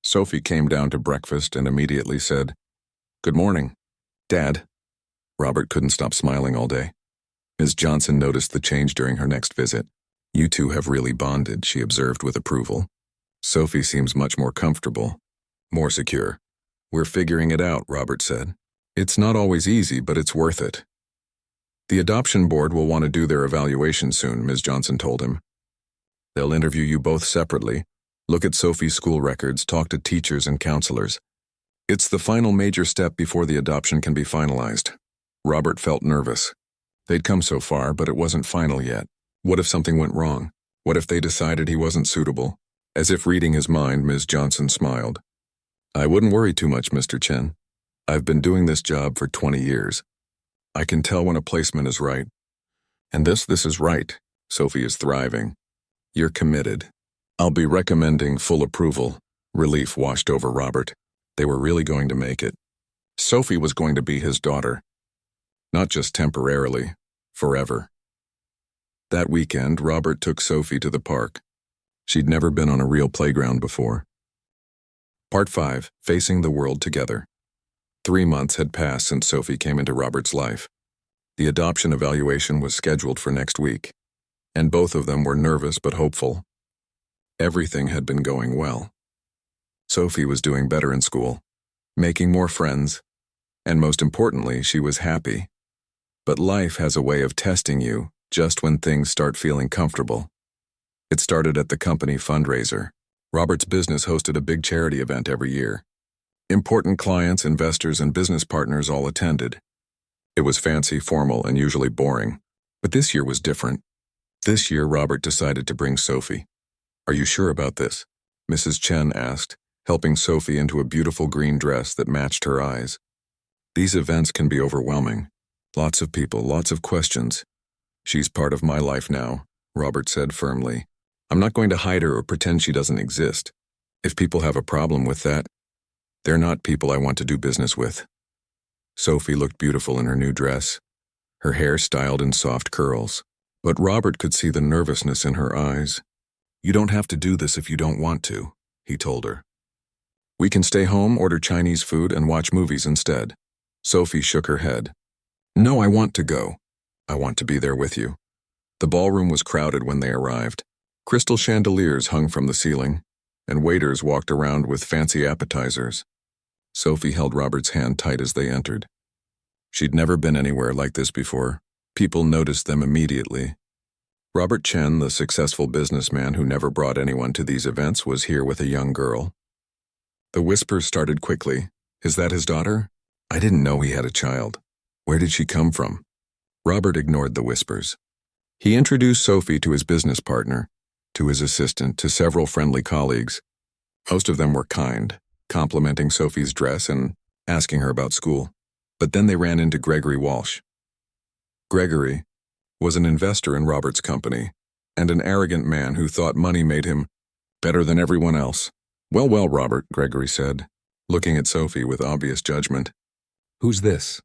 Sophie came down to breakfast and immediately said, "Good morning, Dad." Robert couldn't stop smiling all day. Ms. Johnson noticed the change during her next visit. "You two have really bonded," she observed with approval. "Sophie seems much more comfortable, more secure." "We're figuring it out," Robert said. "It's not always easy, but it's worth it." "The adoption board will want to do their evaluation soon," Ms. Johnson told him. "They'll interview you both separately, look at Sophie's school records, talk to teachers and counselors. It's the final major step before the adoption can be finalized." Robert felt nervous. They'd come so far, but it wasn't final yet. What if something went wrong? What if they decided he wasn't suitable? As if reading his mind, Ms. Johnson smiled. "I wouldn't worry too much, Mr. Chen. I've been doing this job for 20 years. I can tell when a placement is right. And this is right. Sophie is thriving. You're committed. I'll be recommending full approval." Relief washed over Robert. They were really going to make it. Sophie was going to be his daughter. Not just temporarily, forever. That weekend, Robert took Sophie to the park. She'd never been on a real playground before. Part 5, Facing the World Together. 3 months had passed since Sophie came into Robert's life. The adoption evaluation was scheduled for next week, and both of them were nervous but hopeful. Everything had been going well. Sophie was doing better in school, making more friends, and most importantly, she was happy. But life has a way of testing you just when things start feeling comfortable. It started at the company fundraiser. Robert's business hosted a big charity event every year. Important clients, investors, and business partners all attended. It was fancy, formal, and usually boring. But this year was different. This year, Robert decided to bring Sophie. "Are you sure about this?" Mrs. Chen asked, helping Sophie into a beautiful green dress that matched her eyes. "These events can be overwhelming. Lots of people, lots of questions." "She's part of my life now," Robert said firmly. "I'm not going to hide her or pretend she doesn't exist. If people have a problem with that, they're not people I want to do business with." Sophie looked beautiful in her new dress. her hair styled in soft curls. But Robert could see the nervousness in her eyes. "You don't have to do this if you don't want to," he told her. "We can stay home, order Chinese food, and watch movies instead." Sophie shook her head. "No, I want to go. I want to be there with you." The ballroom was crowded when they arrived. Crystal chandeliers hung from the ceiling, and waiters walked around with fancy appetizers. Sophie held Robert's hand tight as they entered. She'd never been anywhere like this before. People noticed them immediately. Robert Chen, the successful businessman who never brought anyone to these events, was here with a young girl. The whispers started quickly. "Is that his daughter? I didn't know he had a child. Where did she come from?" Robert ignored the whispers. He introduced Sophie to his business partner, to his assistant, to several friendly colleagues. Most of them were kind, complimenting Sophie's dress and asking her about school. But then they ran into Gregory Walsh. Gregory was an investor in Robert's company, and an arrogant man who thought money made him better than everyone else. Well, Robert," Gregory said, looking at Sophie with obvious judgment. "Who's this?"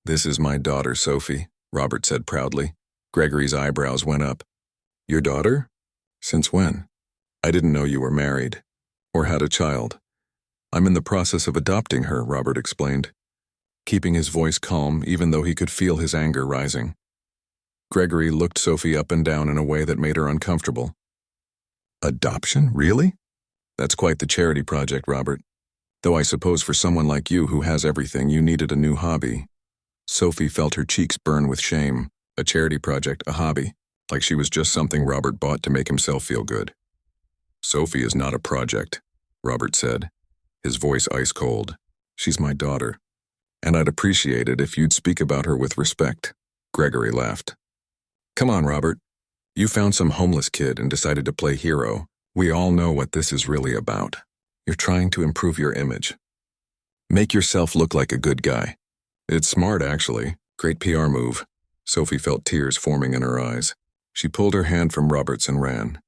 "This is my daughter, Sophie," Robert said proudly. Gregory's eyebrows went up. "Your daughter? Since when?" "I didn't know you were married, or had a child. I'm in the process of adopting her," Robert explained, keeping his voice calm even though he could feel his anger rising. Gregory looked Sophie up and down in a way that made her uncomfortable. "Adoption? Really? That's quite the charity project, Robert. Though I suppose for someone like you who has everything, you needed a new hobby." Sophie felt her cheeks burn with shame. A charity project, a hobby, like she was just something Robert bought to make himself feel good. "Sophie is not a project," Robert said, his voice ice cold. "She's my daughter, and I'd appreciate it if you'd speak about her with respect." Gregory laughed. "Come on, Robert. You found some homeless kid and decided to play hero. We all know what this is really about. You're trying to improve your image. Make yourself look like a good guy. It's smart, actually. Great PR move." Sophie felt tears forming in her eyes. She pulled her hand from Robert's and ran.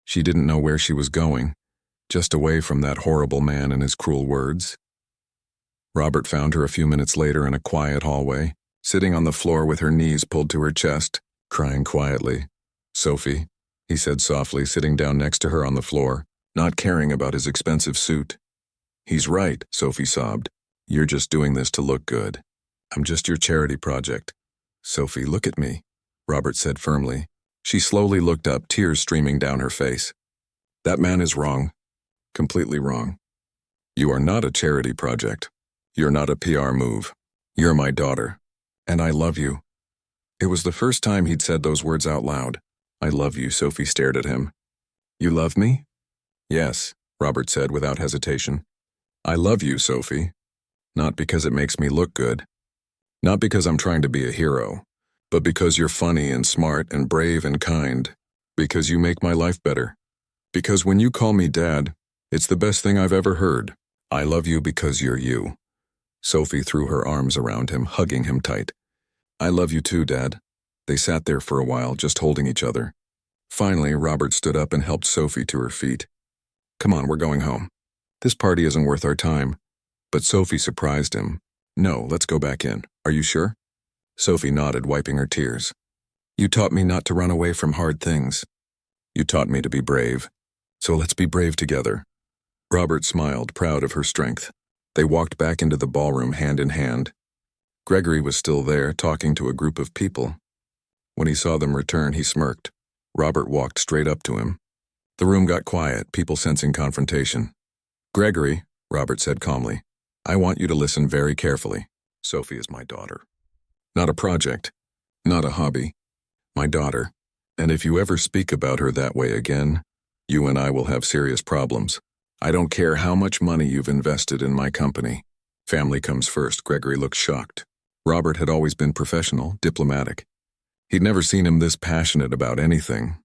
She didn't know where she was going, just away from that horrible man and his cruel words. Robert found her a few minutes later in a quiet hallway, sitting on the floor with her knees pulled to her chest, crying quietly. "Sophie," he said softly, sitting down next to her on the floor, not caring about his expensive suit. "He's right," Sophie sobbed. "You're just doing this to look good. I'm just your charity project." "Sophie, look at me," Robert said firmly. She slowly looked up, tears streaming down her face. "That man is wrong. Completely wrong. You are not a charity project. You're not a PR move. You're my daughter. And I love you." It was the first time he'd said those words out loud. "I love you," Sophie stared at him. "You love me?" "Yes," Robert said without hesitation. "I love you, Sophie. Not because it makes me look good. Not because I'm trying to be a hero. But because you're funny and smart and brave and kind. Because you make my life better. Because when you call me Dad, it's the best thing I've ever heard. I love you because you're you." Sophie threw her arms around him, hugging him tight. "I love you too, Dad." They sat there for a while, just holding each other. Finally, Robert stood up and helped Sophie to her feet. "Come on, we're going home. This party isn't worth our time." But Sophie surprised him. "No, let's go back in. Are you sure?" Sophie nodded, wiping her tears. "You taught me not to run away from hard things. You taught me to be brave. So let's be brave together." Robert smiled, proud of her strength. They walked back into the ballroom hand in hand. Gregory was still there, talking to a group of people. When he saw them return, he smirked. Robert walked straight up to him. The room got quiet, people sensing confrontation. "Gregory," Robert said calmly, "I want you to listen very carefully. Sophie is my daughter. Not a project. Not a hobby. My daughter. And if you ever speak about her that way again, you and I will have serious problems. I don't care how much money you've invested in my company. Family comes first." Gregory looked shocked. Robert had always been professional, diplomatic. He'd never seen him this passionate about anything.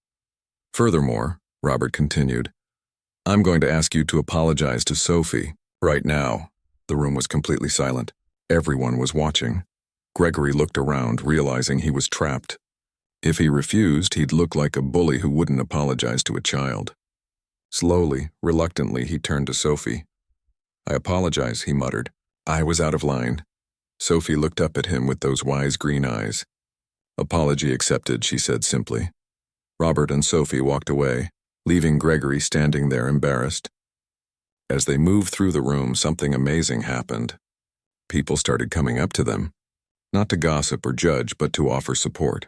"Furthermore," Robert continued, "I'm going to ask you to apologize to Sophie, right now." The room was completely silent. Everyone was watching. Gregory looked around, realizing he was trapped. If he refused, he'd look like a bully who wouldn't apologize to a child. Slowly, reluctantly, he turned to Sophie. "I apologize," he muttered. "I was out of line." Sophie looked up at him with those wise green eyes. Apology accepted, she said simply. Robert and Sophie walked away, leaving Gregory standing there embarrassed. As they moved through the room, something amazing happened. People started coming up to them, not to gossip or judge, but to offer support.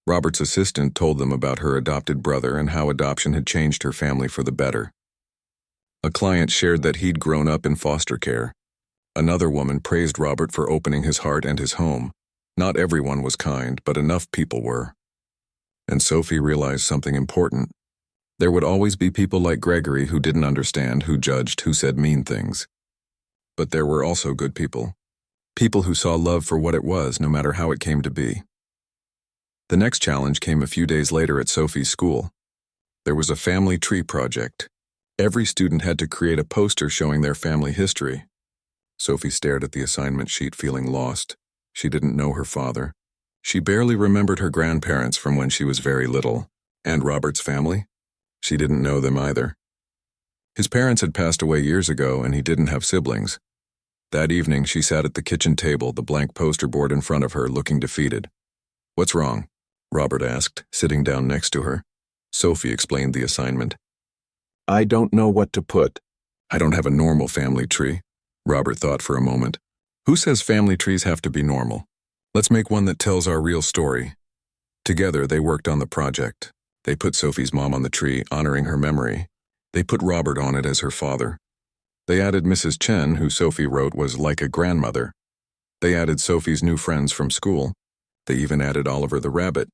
Robert's assistant told them about her adopted brother and how adoption had changed her family for the better. A client shared that he'd grown up in foster care. Another woman praised Robert for opening his heart and his home. Not everyone was kind, but enough people were. And Sophie realized something important. There would always be people like Gregory who didn't understand, who judged, who said mean things. But there were also good people. People who saw love for what it was, no matter how it came to be. The next challenge came a few days later at Sophie's school. There was a family tree project. Every student had to create a poster showing their family history. Sophie stared at the assignment sheet, feeling lost. She didn't know her father. She barely remembered her grandparents from when she was very little. And Robert's family? She didn't know them either. His parents had passed away years ago, and he didn't have siblings. That evening, she sat at the kitchen table, the blank poster board in front of her, looking defeated. "What's wrong?" Robert asked, sitting down next to her. Sophie explained the assignment. "I don't know what to put." "I don't have a normal family tree." Robert thought for a moment. "Who says family trees have to be normal? Let's make one that tells our real story." Together, they worked on the project. They put Sophie's mom on the tree, honoring her memory. They put Robert on it as her father. They added Mrs. Chen, who Sophie wrote was like a grandmother. They added Sophie's new friends from school. They even added Oliver the rabbit.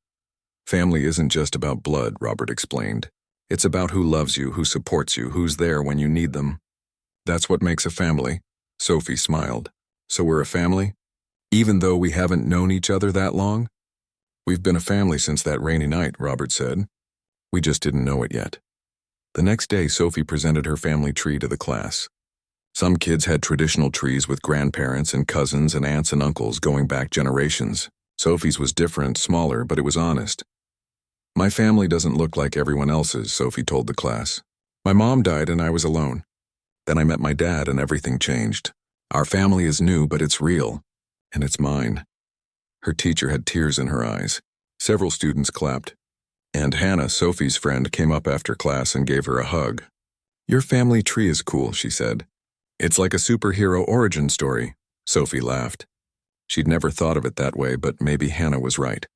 "Family isn't just about blood," Robert explained. "It's about who loves you, who supports you, who's there when you need them. That's what makes a family." Sophie smiled. "So we're a family? Even though we haven't known each other that long?" "We've been a family since that rainy night," Robert said. "We just didn't know it yet." The next day, Sophie presented her family tree to the class. Some kids had traditional trees with grandparents and cousins and aunts and uncles going back generations. Sophie's was different, smaller, but it was honest. "My family doesn't look like everyone else's," Sophie told the class. "My mom died and I was alone. Then I met my dad and everything changed. Our family is new, but it's real. And it's mine." Her teacher had tears in her eyes. Several students clapped. And Hannah, Sophie's friend, came up after class and gave her a hug. "Your family tree is cool," she said. "It's like a superhero origin story." Sophie laughed. She'd never thought of it that way, but maybe Hannah was right.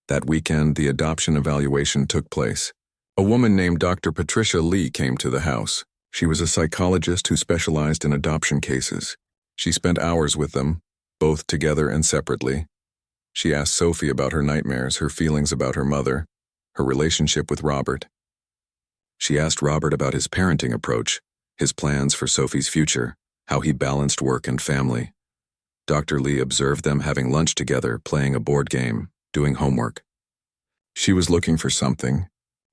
That weekend, the adoption evaluation took place. A woman named Dr. Patricia Lee came to the house. She was a psychologist who specialized in adoption cases. She spent hours with them, both together and separately. She asked Sophie about her nightmares, her feelings about her mother, her relationship with Robert. She asked Robert about his parenting approach, his plans for Sophie's future, how he balanced work and family. Dr. Lee observed them having lunch together, playing a board game, doing homework. She was looking for something,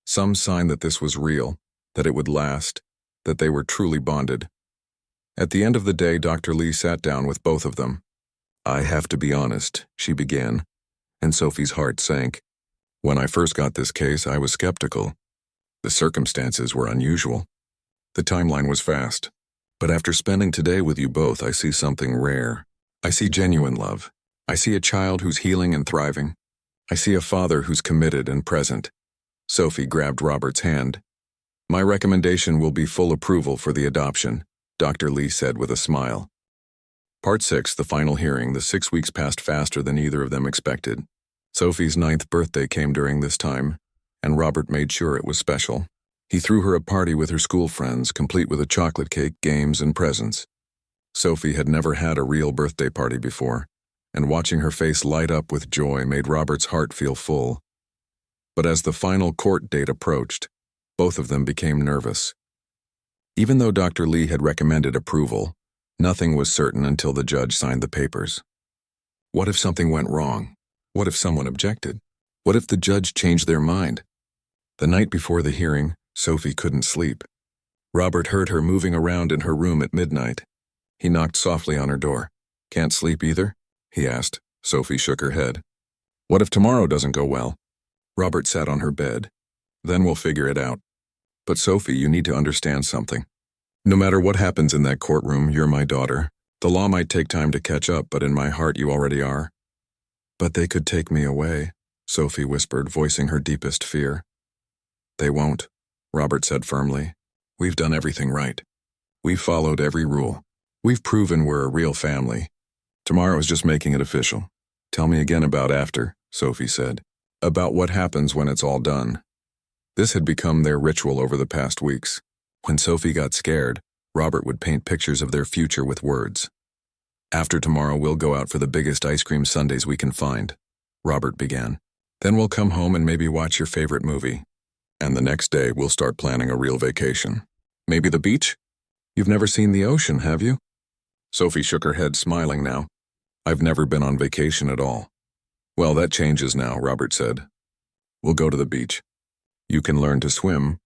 some sign that this was real, that it would last, that they were truly bonded. At the end of the day, Dr. Lee sat down with both of them. "I have to be honest," she began, and Sophie's heart sank. "When I first got this case, I was skeptical. The circumstances were unusual. The timeline was fast. But after spending today with you both, I see something rare. I see genuine love. I see a child who's healing and thriving. I see a father who's committed and present." Sophie grabbed Robert's hand. "My recommendation will be full approval for the adoption," Dr. Lee said with a smile. Part 6, the final hearing. The 6 weeks passed faster than either of them expected. Sophie's 9th birthday came during this time, and Robert made sure it was special. He threw her a party with her school friends, complete with a chocolate cake, games, and presents. Sophie had never had a real birthday party before, and watching her face light up with joy made Robert's heart feel full. But as the final court date approached, both of them became nervous. Even though Dr. Lee had recommended approval, nothing was certain until the judge signed the papers. What if something went wrong? What if someone objected? What if the judge changed their mind? The night before the hearing, Sophie couldn't sleep. Robert heard her moving around in her room at midnight. He knocked softly on her door. "Can't sleep either?" he asked. Sophie shook her head. "What if tomorrow doesn't go well?" Robert sat on her bed. "Then we'll figure it out. But Sophie, you need to understand something. No matter what happens in that courtroom, you're my daughter. The law might take time to catch up, but in my heart you already are. But they could take me away, Sophie whispered, voicing her deepest fear. They won't, Robert said firmly. We've done everything right. We've followed every rule. We've proven we're a real family. Tomorrow is just making it official. Tell me again about after, Sophie said. About what happens when it's all done. This had become their ritual over the past weeks. When Sophie got scared, Robert would paint pictures of their future with words. After tomorrow, we'll go out for the biggest ice cream sundaes we can find, Robert began. Then we'll come home and maybe watch your favorite movie. And the next day, we'll start planning a real vacation. Maybe the beach? You've never seen the ocean, have you? Sophie shook her head, smiling now. I've never been on vacation at all. Well, that changes now, Robert said. We'll go to the beach. You can learn to swim,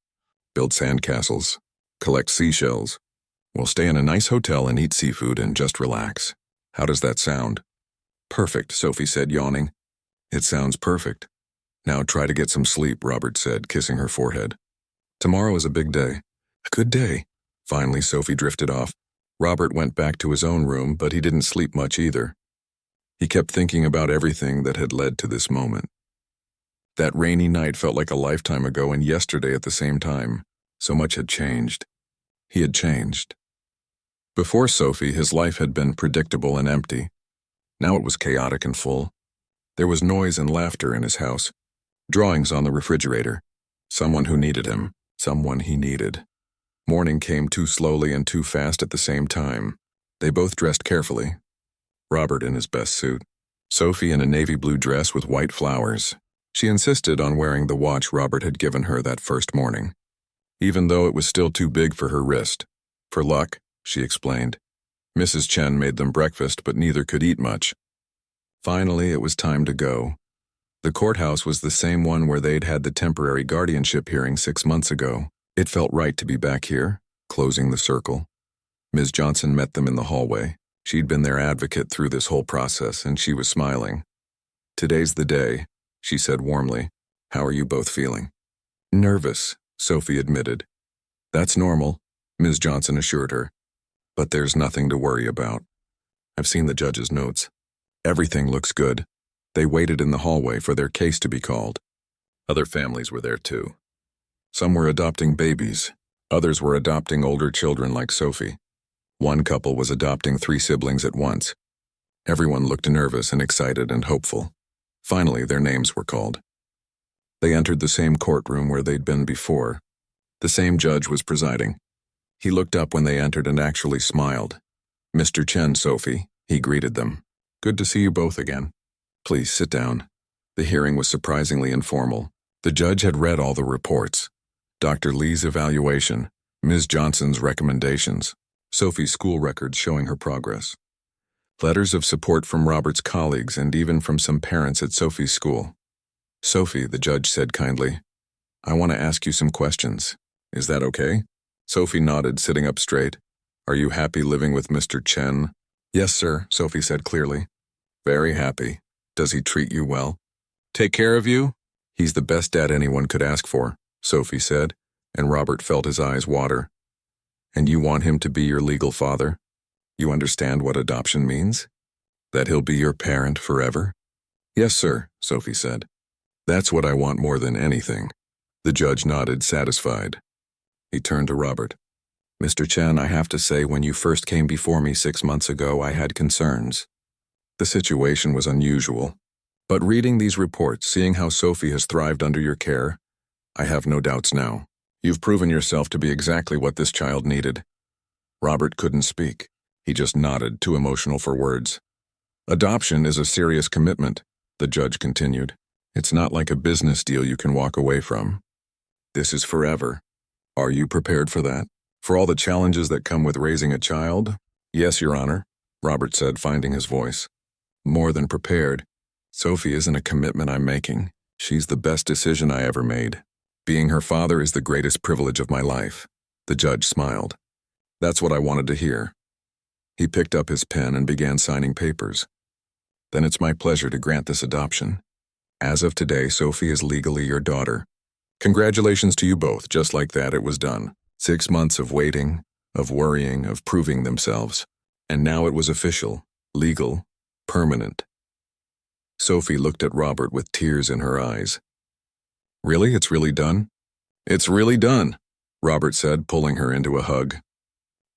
build sandcastles, collect seashells. We'll stay in a nice hotel and eat seafood and just relax. How does that sound? Perfect, Sophie said, yawning. It sounds perfect. Now try to get some sleep, Robert said, kissing her forehead. Tomorrow is a big day. A good day. Finally, Sophie drifted off. Robert went back to his own room, but he didn't sleep much either. He kept thinking about everything that had led to this moment. That rainy night felt like a lifetime ago and yesterday at the same time. So much had changed. He had changed. Before Sophie, his life had been predictable and empty. Now it was chaotic and full. There was noise and laughter in his house. Drawings on the refrigerator. Someone who needed him. Someone he needed. Morning came too slowly and too fast at the same time. They both dressed carefully. Robert in his best suit. Sophie in a navy blue dress with white flowers. She insisted on wearing the watch Robert had given her that first morning, even though it was still too big for her wrist. For luck, she explained. Mrs. Chen made them breakfast, but neither could eat much. Finally, it was time to go. The courthouse was the same one where they'd had the temporary guardianship hearing 6 months ago. It felt right to be back here, closing the circle. Ms. Johnson met them in the hallway. She'd been their advocate through this whole process, and she was smiling. Today's the day, she said warmly. How are you both feeling? Nervous, Sophie admitted. That's normal, Ms. Johnson assured her. But there's nothing to worry about. I've seen the judge's notes. Everything looks good. They waited in the hallway for their case to be called. Other families were there too. Some were adopting babies. Others were adopting older children like Sophie. One couple was adopting 3 siblings at once. Everyone looked nervous and excited and hopeful. Finally, their names were called. They entered the same courtroom where they'd been before. The same judge was presiding. He looked up when they entered and actually smiled. Mr. Chen, Sophie, he greeted them. Good to see you both again. Please sit down. The hearing was surprisingly informal. The judge had read all the reports. Dr. Lee's evaluation, Ms. Johnson's recommendations, Sophie's school records showing her progress. Letters of support from Robert's colleagues and even from some parents at Sophie's school. Sophie, the judge said kindly, I want to ask you some questions. Is that okay? Sophie nodded, sitting up straight. Are you happy living with Mr. Chen? Yes, sir, Sophie said clearly. Very happy. Does he treat you well? Take care of you? He's the best dad anyone could ask for, Sophie said, and Robert felt his eyes water. And you want him to be your legal father? You understand what adoption means? That he'll be your parent forever? Yes, sir, Sophie said. That's what I want more than anything. The judge nodded, satisfied. He turned to Robert. Mr. Chen, I have to say, when you first came before me 6 months ago, I had concerns. The situation was unusual. But reading these reports, seeing how Sophie has thrived under your care, I have no doubts now. You've proven yourself to be exactly what this child needed. Robert couldn't speak. He just nodded, too emotional for words. Adoption is a serious commitment, the judge continued. It's not like a business deal you can walk away from. This is forever. Are you prepared for that? For all the challenges that come with raising a child? Yes, Your Honor, Robert said, finding his voice. More than prepared. Sophie isn't a commitment I'm making. She's the best decision I ever made. Being her father is the greatest privilege of my life. The judge smiled. That's what I wanted to hear. He picked up his pen and began signing papers. Then it's my pleasure to grant this adoption. As of today, Sophie is legally your daughter. Congratulations to you both. Just like that, it was done. 6 months of waiting, of worrying, of proving themselves. And now it was official, legal, permanent. Sophie looked at Robert with tears in her eyes. Really? It's really done? It's really done, Robert said, pulling her into a hug.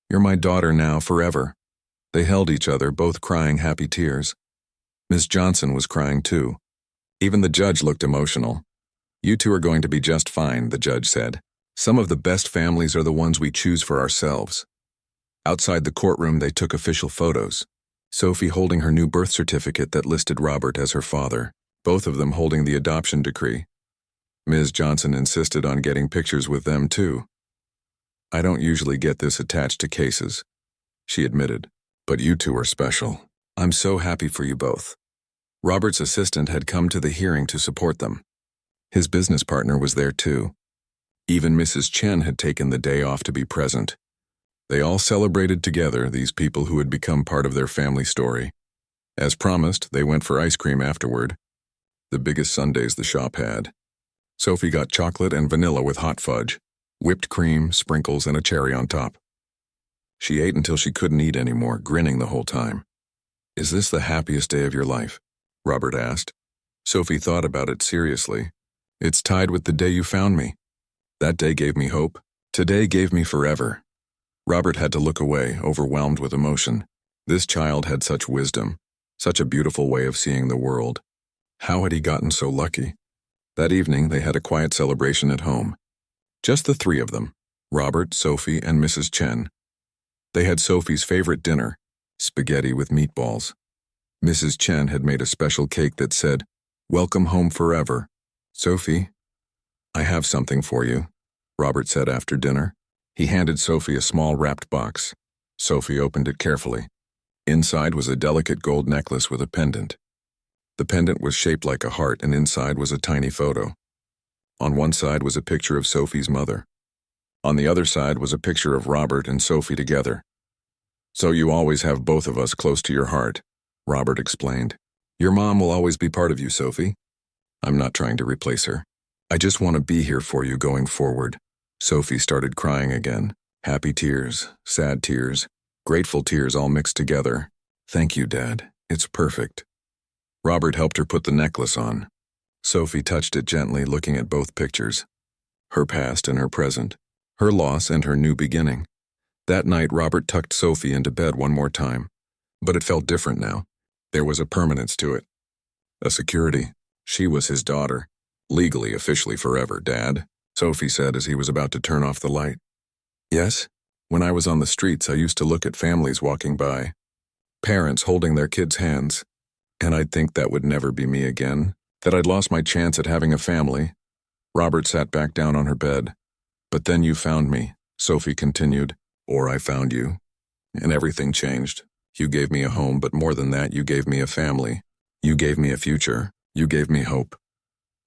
You're my daughter now, forever. They held each other, both crying happy tears. Miss Johnson was crying too. Even the judge looked emotional. You two are going to be just fine, the judge said. Some of the best families are the ones we choose for ourselves. Outside the courtroom, they took official photos. Sophie holding her new birth certificate that listed Robert as her father, both of them holding the adoption decree. Ms. Johnson insisted on getting pictures with them too. I don't usually get this attached to cases, she admitted, but you two are special. I'm so happy for you both. Robert's assistant had come to the hearing to support them. His business partner was there too. Even Mrs. Chen had taken the day off to be present. They all celebrated together, these people who had become part of their family story. As promised, they went for ice cream afterward, the biggest sundaes the shop had. Sophie got chocolate and vanilla with hot fudge, whipped cream, sprinkles, and a cherry on top. She ate until she couldn't eat anymore, grinning the whole time. Is this the happiest day of your life? Robert asked. Sophie thought about it seriously. It's tied with the day you found me. That day gave me hope. Today gave me forever. Robert had to look away, overwhelmed with emotion. This child had such wisdom, such a beautiful way of seeing the world. How had he gotten so lucky? That evening, they had a quiet celebration at home. Just the three of them, Robert, Sophie, and Mrs. Chen. They had Sophie's favorite dinner, spaghetti with meatballs. Mrs. Chen had made a special cake that said, "Welcome home forever." Sophie, I have something for you, Robert said after dinner. He handed Sophie a small wrapped box. Sophie opened it carefully. Inside was a delicate gold necklace with a pendant. The pendant was shaped like a heart, and inside was a tiny photo. On one side was a picture of Sophie's mother. On the other side was a picture of Robert and Sophie together. So you always have both of us close to your heart, Robert explained. Your mom will always be part of you, Sophie. I'm not trying to replace her. I just want to be here for you going forward. Sophie started crying again. Happy tears, sad tears, grateful tears all mixed together. Thank you, Dad. It's perfect. Robert helped her put the necklace on. Sophie touched it gently, looking at both pictures. Her past and her present. Her loss and her new beginning. That night, Robert tucked Sophie into bed one more time. But it felt different now. There was a permanence to it. A security. She was his daughter. Legally, officially forever, Dad, Sophie said as he was about to turn off the light. Yes? When I was on the streets, I used to look at families walking by. Parents holding their kids' hands. And I'd think that would never be me again. That I'd lost my chance at having a family. Robert sat back down on her bed. But then you found me, Sophie continued. Or I found you. And everything changed. You gave me a home, but more than that, you gave me a family. You gave me a future. You gave me hope.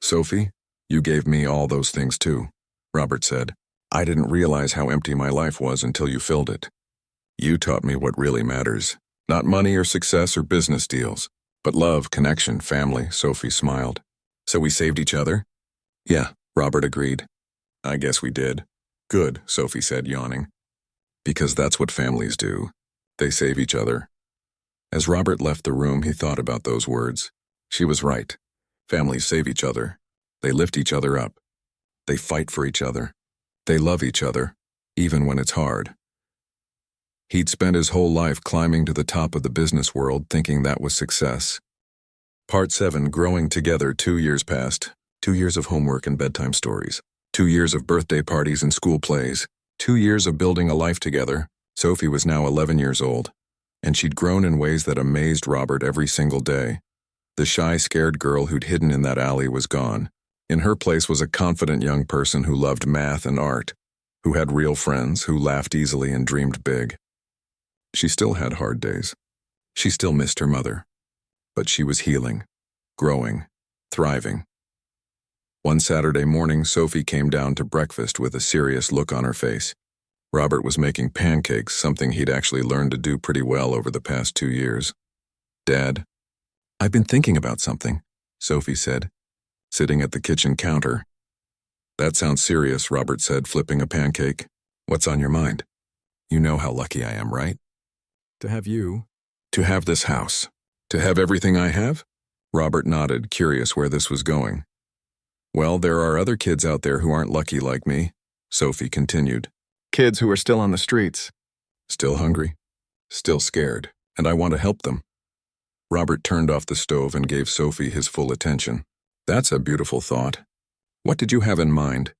Sophie, you gave me all those things too, Robert said. I didn't realize how empty my life was until you filled it. You taught me what really matters. Not money or success or business deals, but love, connection, family, Sophie smiled. So we saved each other? Yeah, Robert agreed. I guess we did. Good, Sophie said, yawning. Because that's what families do. They save each other. As Robert left the room, he thought about those words. She was right. Families save each other. They lift each other up. They fight for each other. They love each other, even when it's hard. He'd spent his whole life climbing to the top of the business world thinking that was success. Part 7, Growing Together. 2 years passed. 2 years of homework and bedtime stories. 2 years of birthday parties and school plays. 2 years of building a life together. Sophie was now 11 years old, and she'd grown in ways that amazed Robert every single day. The shy, scared girl who'd hidden in that alley was gone. In her place was a confident young person who loved math and art, who had real friends, who laughed easily and dreamed big. She still had hard days. She still missed her mother. But she was healing, growing, thriving. One Saturday morning, Sophie came down to breakfast with a serious look on her face. Robert was making pancakes, something he'd actually learned to do pretty well over the past 2 years. Dad, I've been thinking about something, Sophie said, sitting at the kitchen counter. That sounds serious, Robert said, flipping a pancake. What's on your mind? You know how lucky I am, right? To have you. To have this house. To have everything I have? Robert nodded, curious where this was going. Well, there are other kids out there who aren't lucky like me, Sophie continued. Kids who are still on the streets. Still hungry, still scared, and I want to help them. Robert turned off the stove and gave Sophie his full attention. That's a beautiful thought. What did you have in mind?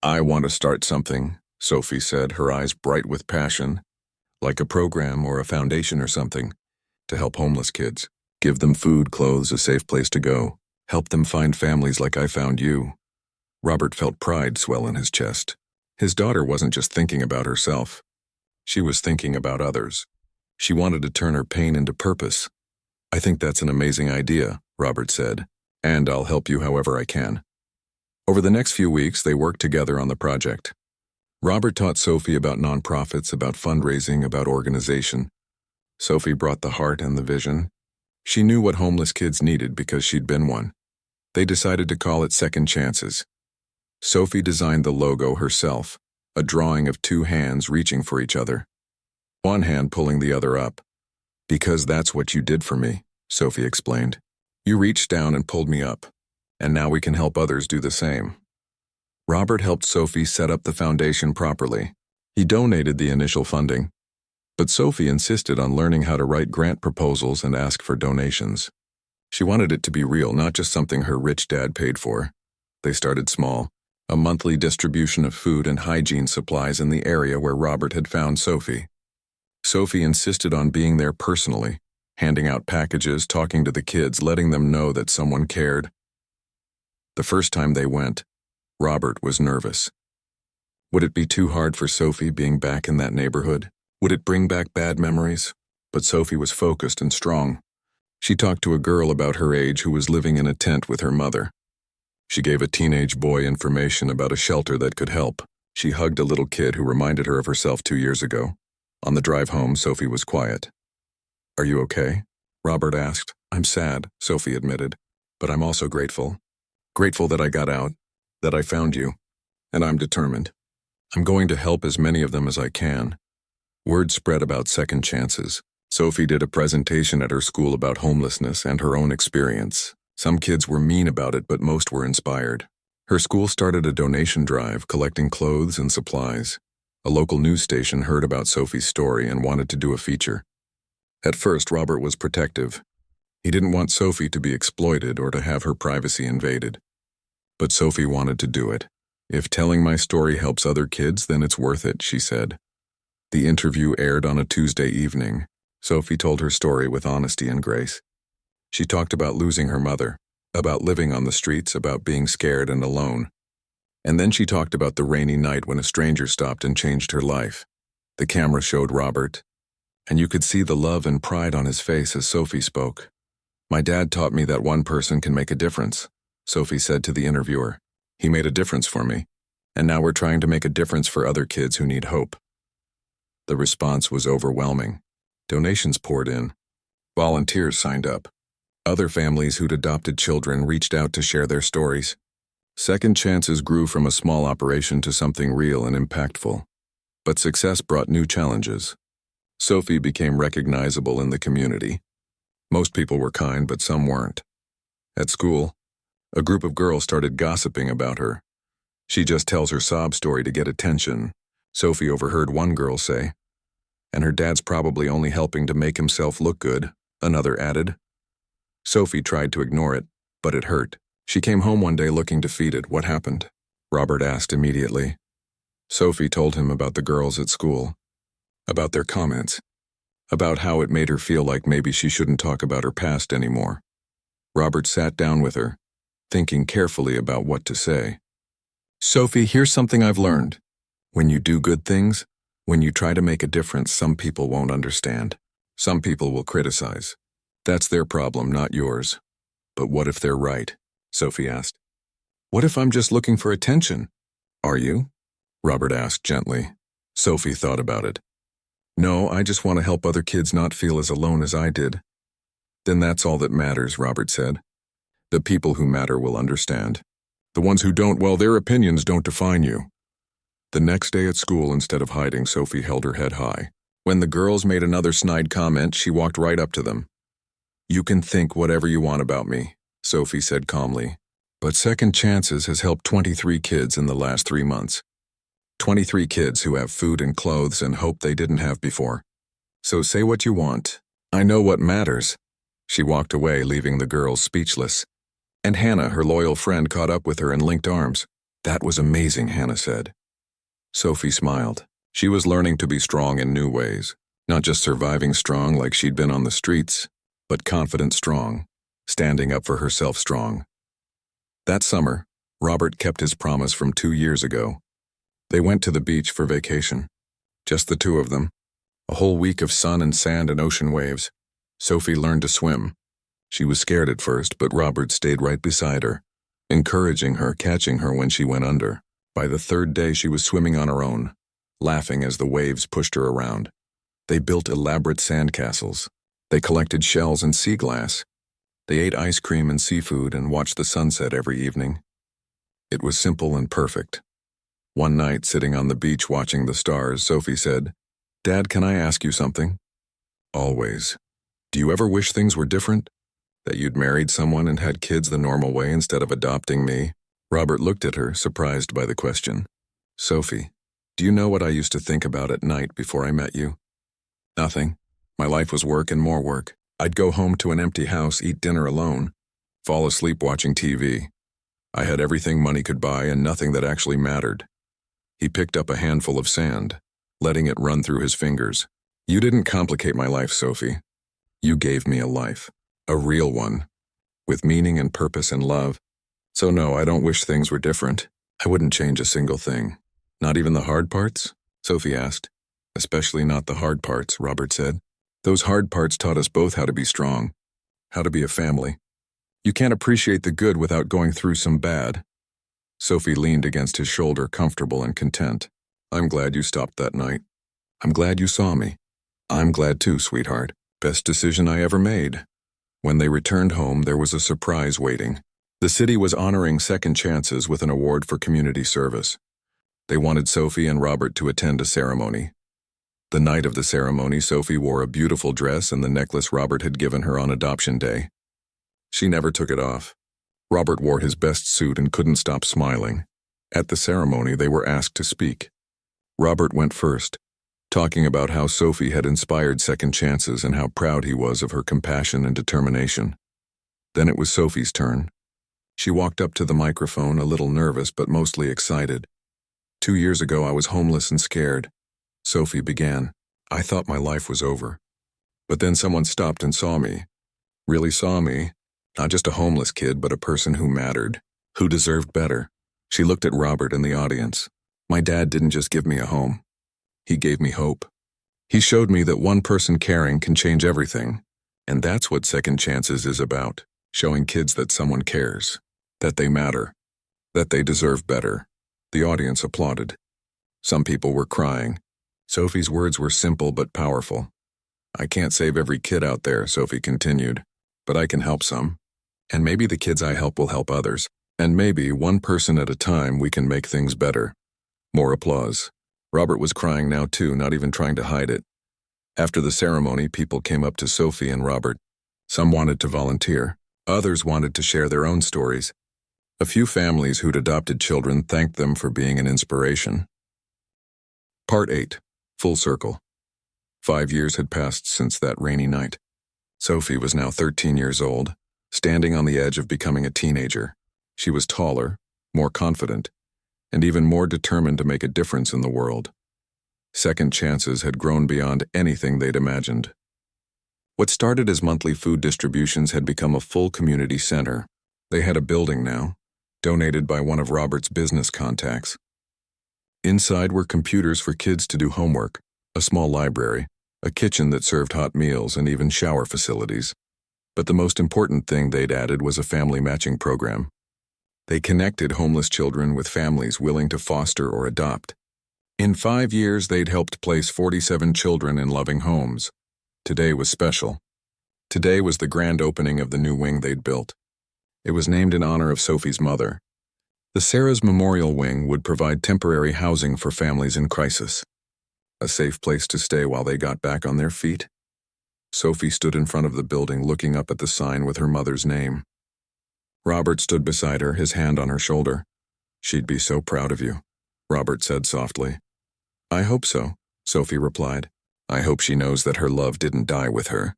I want to start something, Sophie said, her eyes bright with passion. Like a program or a foundation or something, to help homeless kids. Give them food, clothes, a safe place to go. Help them find families like I found you. Robert felt pride swell in his chest. His daughter wasn't just thinking about herself. She was thinking about others. She wanted to turn her pain into purpose. I think that's an amazing idea, Robert said, and I'll help you however I can. Over the next few weeks, they worked together on the project. Robert taught Sophie about nonprofits, about fundraising, about organization. Sophie brought the heart and the vision. She knew what homeless kids needed because she'd been one. They decided to call it Second Chances. Sophie designed the logo herself, a drawing of two hands reaching for each other. One hand pulling the other up. Because that's what you did for me, Sophie explained. You reached down and pulled me up, and now we can help others do the same. Robert helped Sophie set up the foundation properly. He donated the initial funding. But Sophie insisted on learning how to write grant proposals and ask for donations. She wanted it to be real, not just something her rich dad paid for. They started small, a monthly distribution of food and hygiene supplies in the area where Robert had found Sophie. Sophie insisted on being there personally, handing out packages, talking to the kids, letting them know that someone cared. The first time they went, Robert was nervous. Would it be too hard for Sophie being back in that neighborhood? Would it bring back bad memories? But Sophie was focused and strong. She talked to a girl about her age who was living in a tent with her mother. She gave a teenage boy information about a shelter that could help. She hugged a little kid who reminded her of herself 2 years ago. On the drive home, Sophie was quiet. Are you okay? Robert asked. I'm sad, Sophie admitted, but I'm also grateful. Grateful that I got out, that I found you, and I'm determined. I'm going to help as many of them as I can. Word spread about Second Chances. Sophie did a presentation at her school about homelessness and her own experience. Some kids were mean about it, but most were inspired. Her school started a donation drive, collecting clothes and supplies. A local news station heard about Sophie's story and wanted to do a feature. At first, Robert was protective. He didn't want Sophie to be exploited or to have her privacy invaded. But Sophie wanted to do it. If telling my story helps other kids, then it's worth it, she said. The interview aired on a Tuesday evening. Sophie told her story with honesty and grace. She talked about losing her mother, about living on the streets, about being scared and alone. And then she talked about the rainy night when a stranger stopped and changed her life. The camera showed Robert, and you could see the love and pride on his face as Sophie spoke. My dad taught me that one person can make a difference, Sophie said to the interviewer. He made a difference for me, and now we're trying to make a difference for other kids who need hope. The response was overwhelming. Donations poured in. Volunteers signed up. Other families who'd adopted children reached out to share their stories. Second Chances grew from a small operation to something real and impactful. But success brought new challenges. Sophie became recognizable in the community. Most people were kind, but some weren't. At school, a group of girls started gossiping about her. She just tells her sob story to get attention, Sophie overheard one girl say. And her dad's probably only helping to make himself look good, another added. Sophie tried to ignore it, but it hurt. She came home one day looking defeated. What happened? Robert asked immediately. Sophie told him about the girls at school, about their comments, about how it made her feel like maybe she shouldn't talk about her past anymore. Robert sat down with her, thinking carefully about what to say. Sophie, here's something I've learned. When you do good things, when you try to make a difference, some people won't understand. Some people will criticize. That's their problem, not yours. But what if they're right? Sophie asked. What if I'm just looking for attention? Are you? Robert asked gently. Sophie thought about it. No, I just want to help other kids not feel as alone as I did. Then that's all that matters, Robert said. The people who matter will understand. The ones who don't, well, their opinions don't define you. The next day at school, instead of hiding, Sophie held her head high. When the girls made another snide comment, she walked right up to them. You can think whatever you want about me, Sophie said calmly. But Second Chances has helped 23 kids in the last 3 months. 23 kids who have food and clothes and hope they didn't have before. So say what you want. I know what matters. She walked away, leaving the girls speechless. And Hannah, her loyal friend, caught up with her and linked arms. That was amazing, Hannah said. Sophie smiled. She was learning to be strong in new ways. Not just surviving strong like she'd been on the streets, but confident strong, standing up for herself strong. That summer, Robert kept his promise from 2 years ago. They went to the beach for vacation. Just the two of them. A whole week of sun and sand and ocean waves. Sophie learned to swim. She was scared at first, but Robert stayed right beside her, encouraging her, catching her when she went under. By the 3rd day, she was swimming on her own, laughing as the waves pushed her around. They built elaborate sandcastles. They collected shells and sea glass. They ate ice cream and seafood and watched the sunset every evening. It was simple and perfect. One night, sitting on the beach watching the stars, Sophie said, "Dad, can I ask you something?" "Always. Do you ever wish things were different? That you'd married someone and had kids the normal way instead of adopting me?" Robert looked at her, surprised by the question. "Sophie, do you know what I used to think about at night before I met you?" "Nothing. My life was work and more work. I'd go home to an empty house, eat dinner alone, fall asleep watching TV. I had everything money could buy and nothing that actually mattered." He picked up a handful of sand, letting it run through his fingers. "You didn't complicate my life, Sophie. You gave me a life, a real one, with meaning and purpose and love. So no, I don't wish things were different. I wouldn't change a single thing." "Not even the hard parts?" Sophie asked. "Especially not the hard parts," Robert said. "Those hard parts taught us both how to be strong, how to be a family. You can't appreciate the good without going through some bad." Sophie leaned against his shoulder, comfortable and content. "I'm glad you stopped that night. I'm glad you saw me. I'm glad too, sweetheart. Best decision I ever made." When they returned home, there was a surprise waiting. The city was honoring Second Chances with an award for community service. They wanted Sophie and Robert to attend a ceremony. The night of the ceremony, Sophie wore a beautiful dress and the necklace Robert had given her on adoption day. She never took it off. Robert wore his best suit and couldn't stop smiling. At the ceremony, they were asked to speak. Robert went first, talking about how Sophie had inspired Second Chances and how proud he was of her compassion and determination. Then it was Sophie's turn. She walked up to the microphone, a little nervous but mostly excited. "2 years ago, I was homeless and scared," Sophie began. "I thought my life was over. But then someone stopped and saw me. Really saw me. Not just a homeless kid, but a person who mattered, who deserved better." She looked at Robert and the audience. "My dad didn't just give me a home. He gave me hope. He showed me that one person caring can change everything. And that's what Second Chances is about, showing kids that someone cares, that they matter, that they deserve better." The audience applauded. Some people were crying. Sophie's words were simple but powerful. "I can't save every kid out there," Sophie continued, "but I can help some. And maybe the kids I help will help others. And maybe, one person at a time, we can make things better." More applause. Robert was crying now too, not even trying to hide it. After the ceremony, people came up to Sophie and Robert. Some wanted to volunteer. Others wanted to share their own stories. A few families who'd adopted children thanked them for being an inspiration. Part 8. Full Circle. 5 years had passed since that rainy night. Sophie was now 13 years old, standing on the edge of becoming a teenager. She was taller, more confident, and even more determined to make a difference in the world. Second Chances had grown beyond anything they'd imagined. What started as monthly food distributions had become a full community center. They had a building now, donated by one of Robert's business contacts. Inside were computers for kids to do homework, a small library, a kitchen that served hot meals, and even shower facilities. But the most important thing they'd added was a family matching program. They connected homeless children with families willing to foster or adopt. In 5 years, they'd helped place 47 children in loving homes. Today was special. Today was the grand opening of the new wing they'd built. It was named in honor of Sophie's mother. The Sarah's Memorial Wing would provide temporary housing for families in crisis. A safe place to stay while they got back on their feet. Sophie stood in front of the building looking up at the sign with her mother's name. Robert stood beside her, his hand on her shoulder. "She'd be so proud of you," Robert said softly. "I hope so," Sophie replied. "I hope she knows that her love didn't die with her,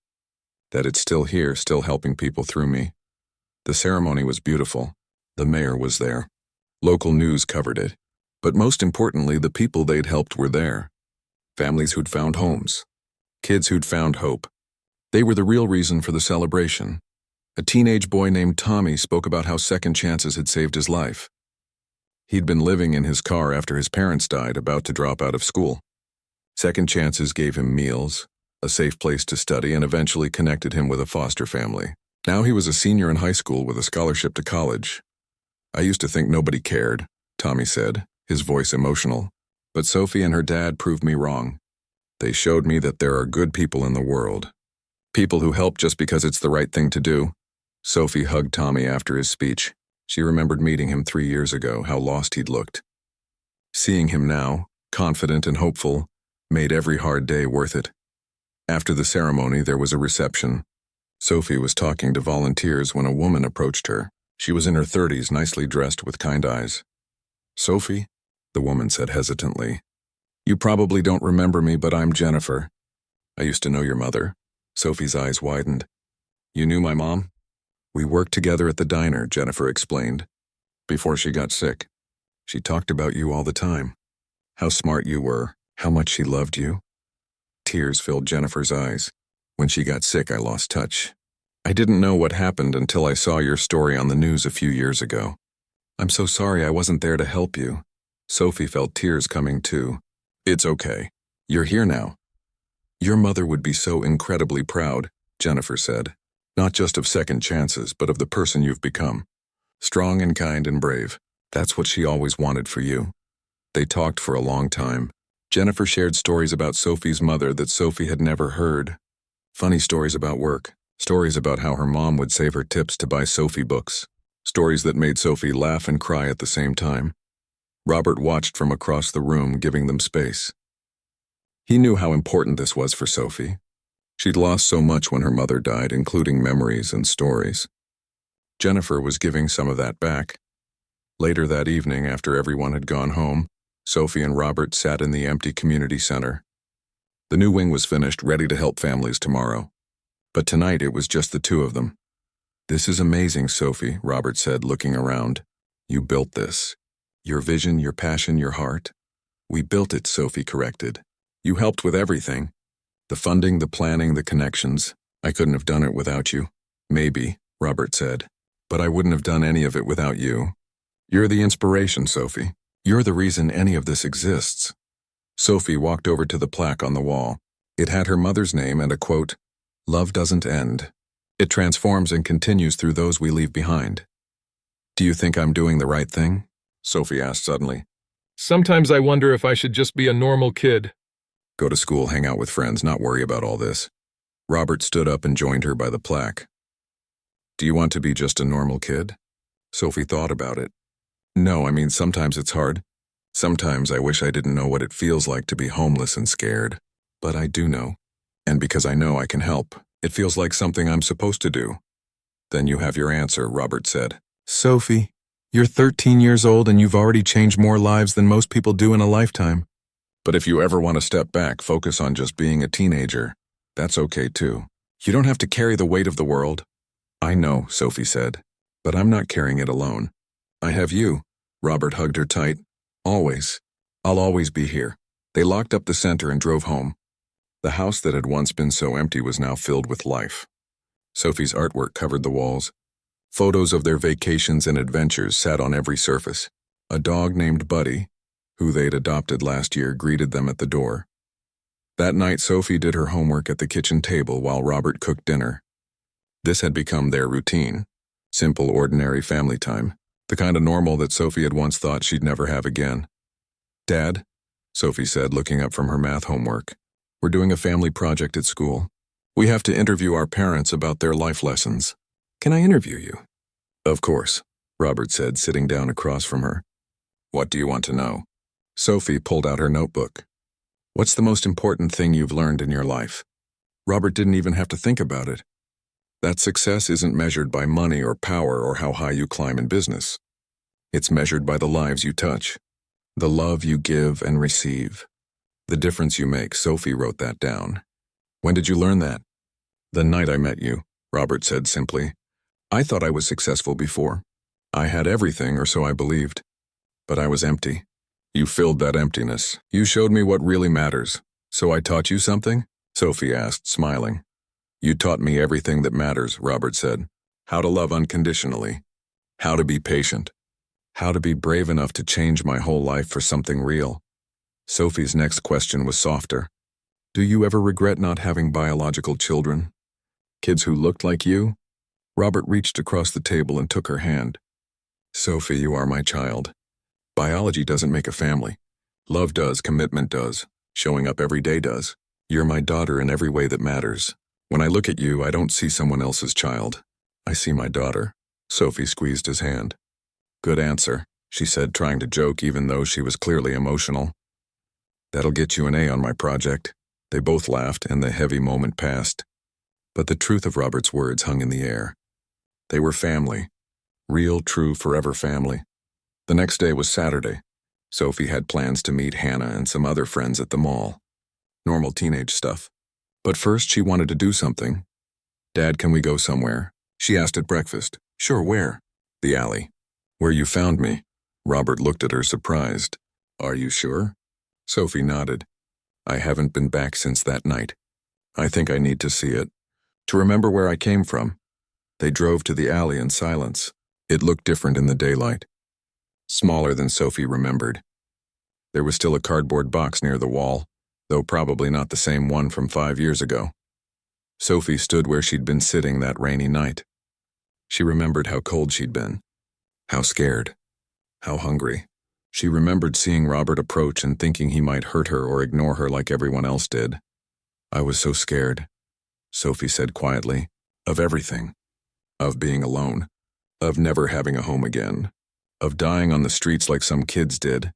that it's still here, still helping people through me." The ceremony was beautiful. The mayor was there. Local news covered it. But most importantly, the people they'd helped were there. Families who'd found homes. Kids who'd found hope. They were the real reason for the celebration. A teenage boy named Tommy spoke about how second chances had saved his life. He'd been living in his car after his parents died, about to drop out of school. Second chances gave him meals, a safe place to study, and eventually connected him with a foster family. Now he was a senior in high school with a scholarship to college. "I used to think nobody cared," Tommy said, his voice emotional. "But Sophie and her dad proved me wrong. They showed me that there are good people in the world. People who help just because it's the right thing to do." Sophie hugged Tommy after his speech. She remembered meeting him 3 years ago, how lost he'd looked. Seeing him now, confident and hopeful, made every hard day worth it. After the ceremony, there was a reception. Sophie was talking to volunteers when a woman approached her. She was in her 30s, nicely dressed with kind eyes. "Sophie?" the woman said hesitantly. "You probably don't remember me, but I'm Jennifer. I used to know your mother." Sophie's eyes widened. "You knew my mom?" "We worked together at the diner," Jennifer explained, "before she got sick. She talked about you all the time. How smart you were, how much she loved you." Tears filled Jennifer's eyes. "When she got sick, I lost touch. I didn't know what happened until I saw your story on the news a few years ago. I'm so sorry I wasn't there to help you." Sophie felt tears coming too. "It's okay. You're here now." "Your mother would be so incredibly proud," Jennifer said. "Not just of second chances, but of the person you've become. Strong and kind and brave. That's what she always wanted for you." They talked for a long time. Jennifer shared stories about Sophie's mother that Sophie had never heard. Funny stories about work. Stories about how her mom would save her tips to buy Sophie books. Stories that made Sophie laugh and cry at the same time. Robert watched from across the room, giving them space. He knew how important this was for Sophie. She'd lost so much when her mother died, including memories and stories. Jennifer was giving some of that back. Later that evening, after everyone had gone home, Sophie and Robert sat in the empty community center. The new wing was finished, ready to help families tomorrow. But tonight it was just the two of them. "This is amazing, Sophie," Robert said, looking around. "You built this. Your vision, your passion, your heart." "We built it," Sophie corrected. "You helped with everything. The funding, the planning, the connections. I couldn't have done it without you." "Maybe," Robert said. "But I wouldn't have done any of it without you. You're the inspiration, Sophie. You're the reason any of this exists." Sophie walked over to the plaque on the wall. It had her mother's name and a quote, "Love doesn't end. It transforms and continues through those we leave behind." "Do you think I'm doing the right thing?" Sophie asked suddenly. "Sometimes I wonder if I should just be a normal kid." "Go to school, hang out with friends, not worry about all this." Robert stood up and joined her by the plaque. "Do you want to be just a normal kid?" Sophie thought about it. "No, I mean, sometimes it's hard. Sometimes I wish I didn't know what it feels like to be homeless and scared. But I do know. And because I know I can help, it feels like something I'm supposed to do." "Then you have your answer," Robert said. "Sophie, you're 13 years old and you've already changed more lives than most people do in a lifetime. But if you ever want to step back, focus on just being a teenager. That's okay too. You don't have to carry the weight of the world." "I know," Sophie said, "but I'm not carrying it alone. I have you." Robert hugged her tight. "Always. I'll always be here." They locked up the center and drove home. The house that had once been so empty was now filled with life. Sophie's artwork covered the walls. Photos of their vacations and adventures sat on every surface. A dog named Buddy, who they'd adopted last year, greeted them at the door. That night, Sophie did her homework at the kitchen table while Robert cooked dinner. This had become their routine. Simple, ordinary family time. The kind of normal that Sophie had once thought she'd never have again. "Dad," Sophie said, looking up from her math homework, "we're doing a family project at school. We have to interview our parents about their life lessons. Can I interview you?" "Of course," Robert said, sitting down across from her. "What do you want to know?" Sophie pulled out her notebook. "What's the most important thing you've learned in your life?" Robert didn't even have to think about it. that success isn't measured by money or power or how high you climb in business. It's measured by the lives you touch, the love you give and receive, the difference you make. Sophie wrote that down. When did you learn that? The night I met you, Robert said simply. I thought I was successful before. I had everything, or so I believed. But I was empty. You filled that emptiness. You showed me what really matters. So I taught you something? Sophie asked, smiling. You taught me everything that matters, Robert said. How to love unconditionally. How to be patient. How to be brave enough to change my whole life for something real. Sophie's next question was softer. Do you ever regret not having biological children? Kids who looked like you? Robert reached across the table and took her hand. Sophie, you are my child. Biology doesn't make a family. Love does, commitment does, showing up every day does. You're my daughter in every way that matters. When I look at you, I don't see someone else's child. I see my daughter. Sophie squeezed his hand. Good answer, she said, trying to joke even though she was clearly emotional. That'll get you an A on my project. They both laughed, and the heavy moment passed. But the truth of Robert's words hung in the air. They were family. Real, true, forever family. The next day was Saturday. Sophie had plans to meet Hannah and some other friends at the mall. Normal teenage stuff. But first she wanted to do something. Dad, can we go somewhere? She asked at breakfast. Sure, where? The alley. Where you found me. Robert looked at her surprised. Are you sure? Sophie nodded. I haven't been back since that night. I think I need to see it. To remember where I came from. They drove to the alley in silence. It looked different in the daylight. Smaller than Sophie remembered. There was still a cardboard box near the wall, though probably not the same one from 5 years ago. Sophie stood where she'd been sitting that rainy night. She remembered how cold she'd been, how scared, how hungry. She remembered seeing Robert approach and thinking he might hurt her or ignore her like everyone else did. I was so scared, Sophie said quietly, of everything. Of being alone, of never having a home again, of dying on the streets like some kids did.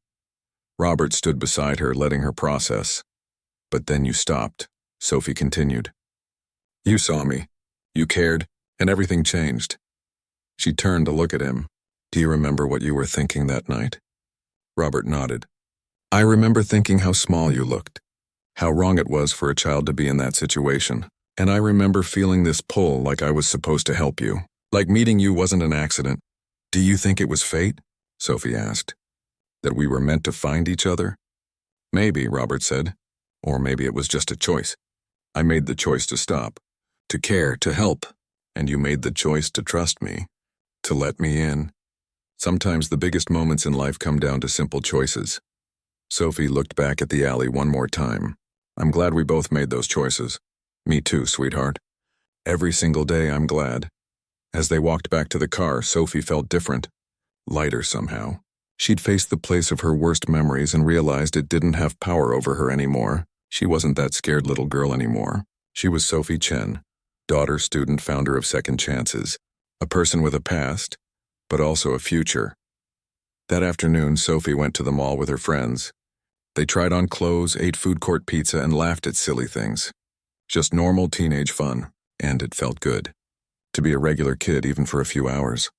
Robert stood beside her, letting her process. But then you stopped, Sophie continued. You saw me, you cared, and everything changed. She turned to look at him. Do you remember what you were thinking that night? Robert nodded. I remember thinking how small you looked, how wrong it was for a child to be in that situation. And I remember feeling this pull like I was supposed to help you, like meeting you wasn't an accident. Do you think it was fate? Sophie asked. That we were meant to find each other? Maybe, Robert said. Or maybe it was just a choice. I made the choice to stop, to care, to help. And you made the choice to trust me, to let me in. Sometimes the biggest moments in life come down to simple choices. Sophie looked back at the alley one more time. I'm glad we both made those choices. Me too, sweetheart. Every single day I'm glad. As they walked back to the car, Sophie felt different. Lighter somehow. She'd faced the place of her worst memories and realized it didn't have power over her anymore. She wasn't that scared little girl anymore. She was Sophie Chen, daughter, student, founder of Second Chances. A person with a past, but also a future. That afternoon, Sophie went to the mall with her friends. They tried on clothes, ate food court pizza, and laughed at silly things. Just normal teenage fun, and it felt good. To be a regular kid even for a few hours.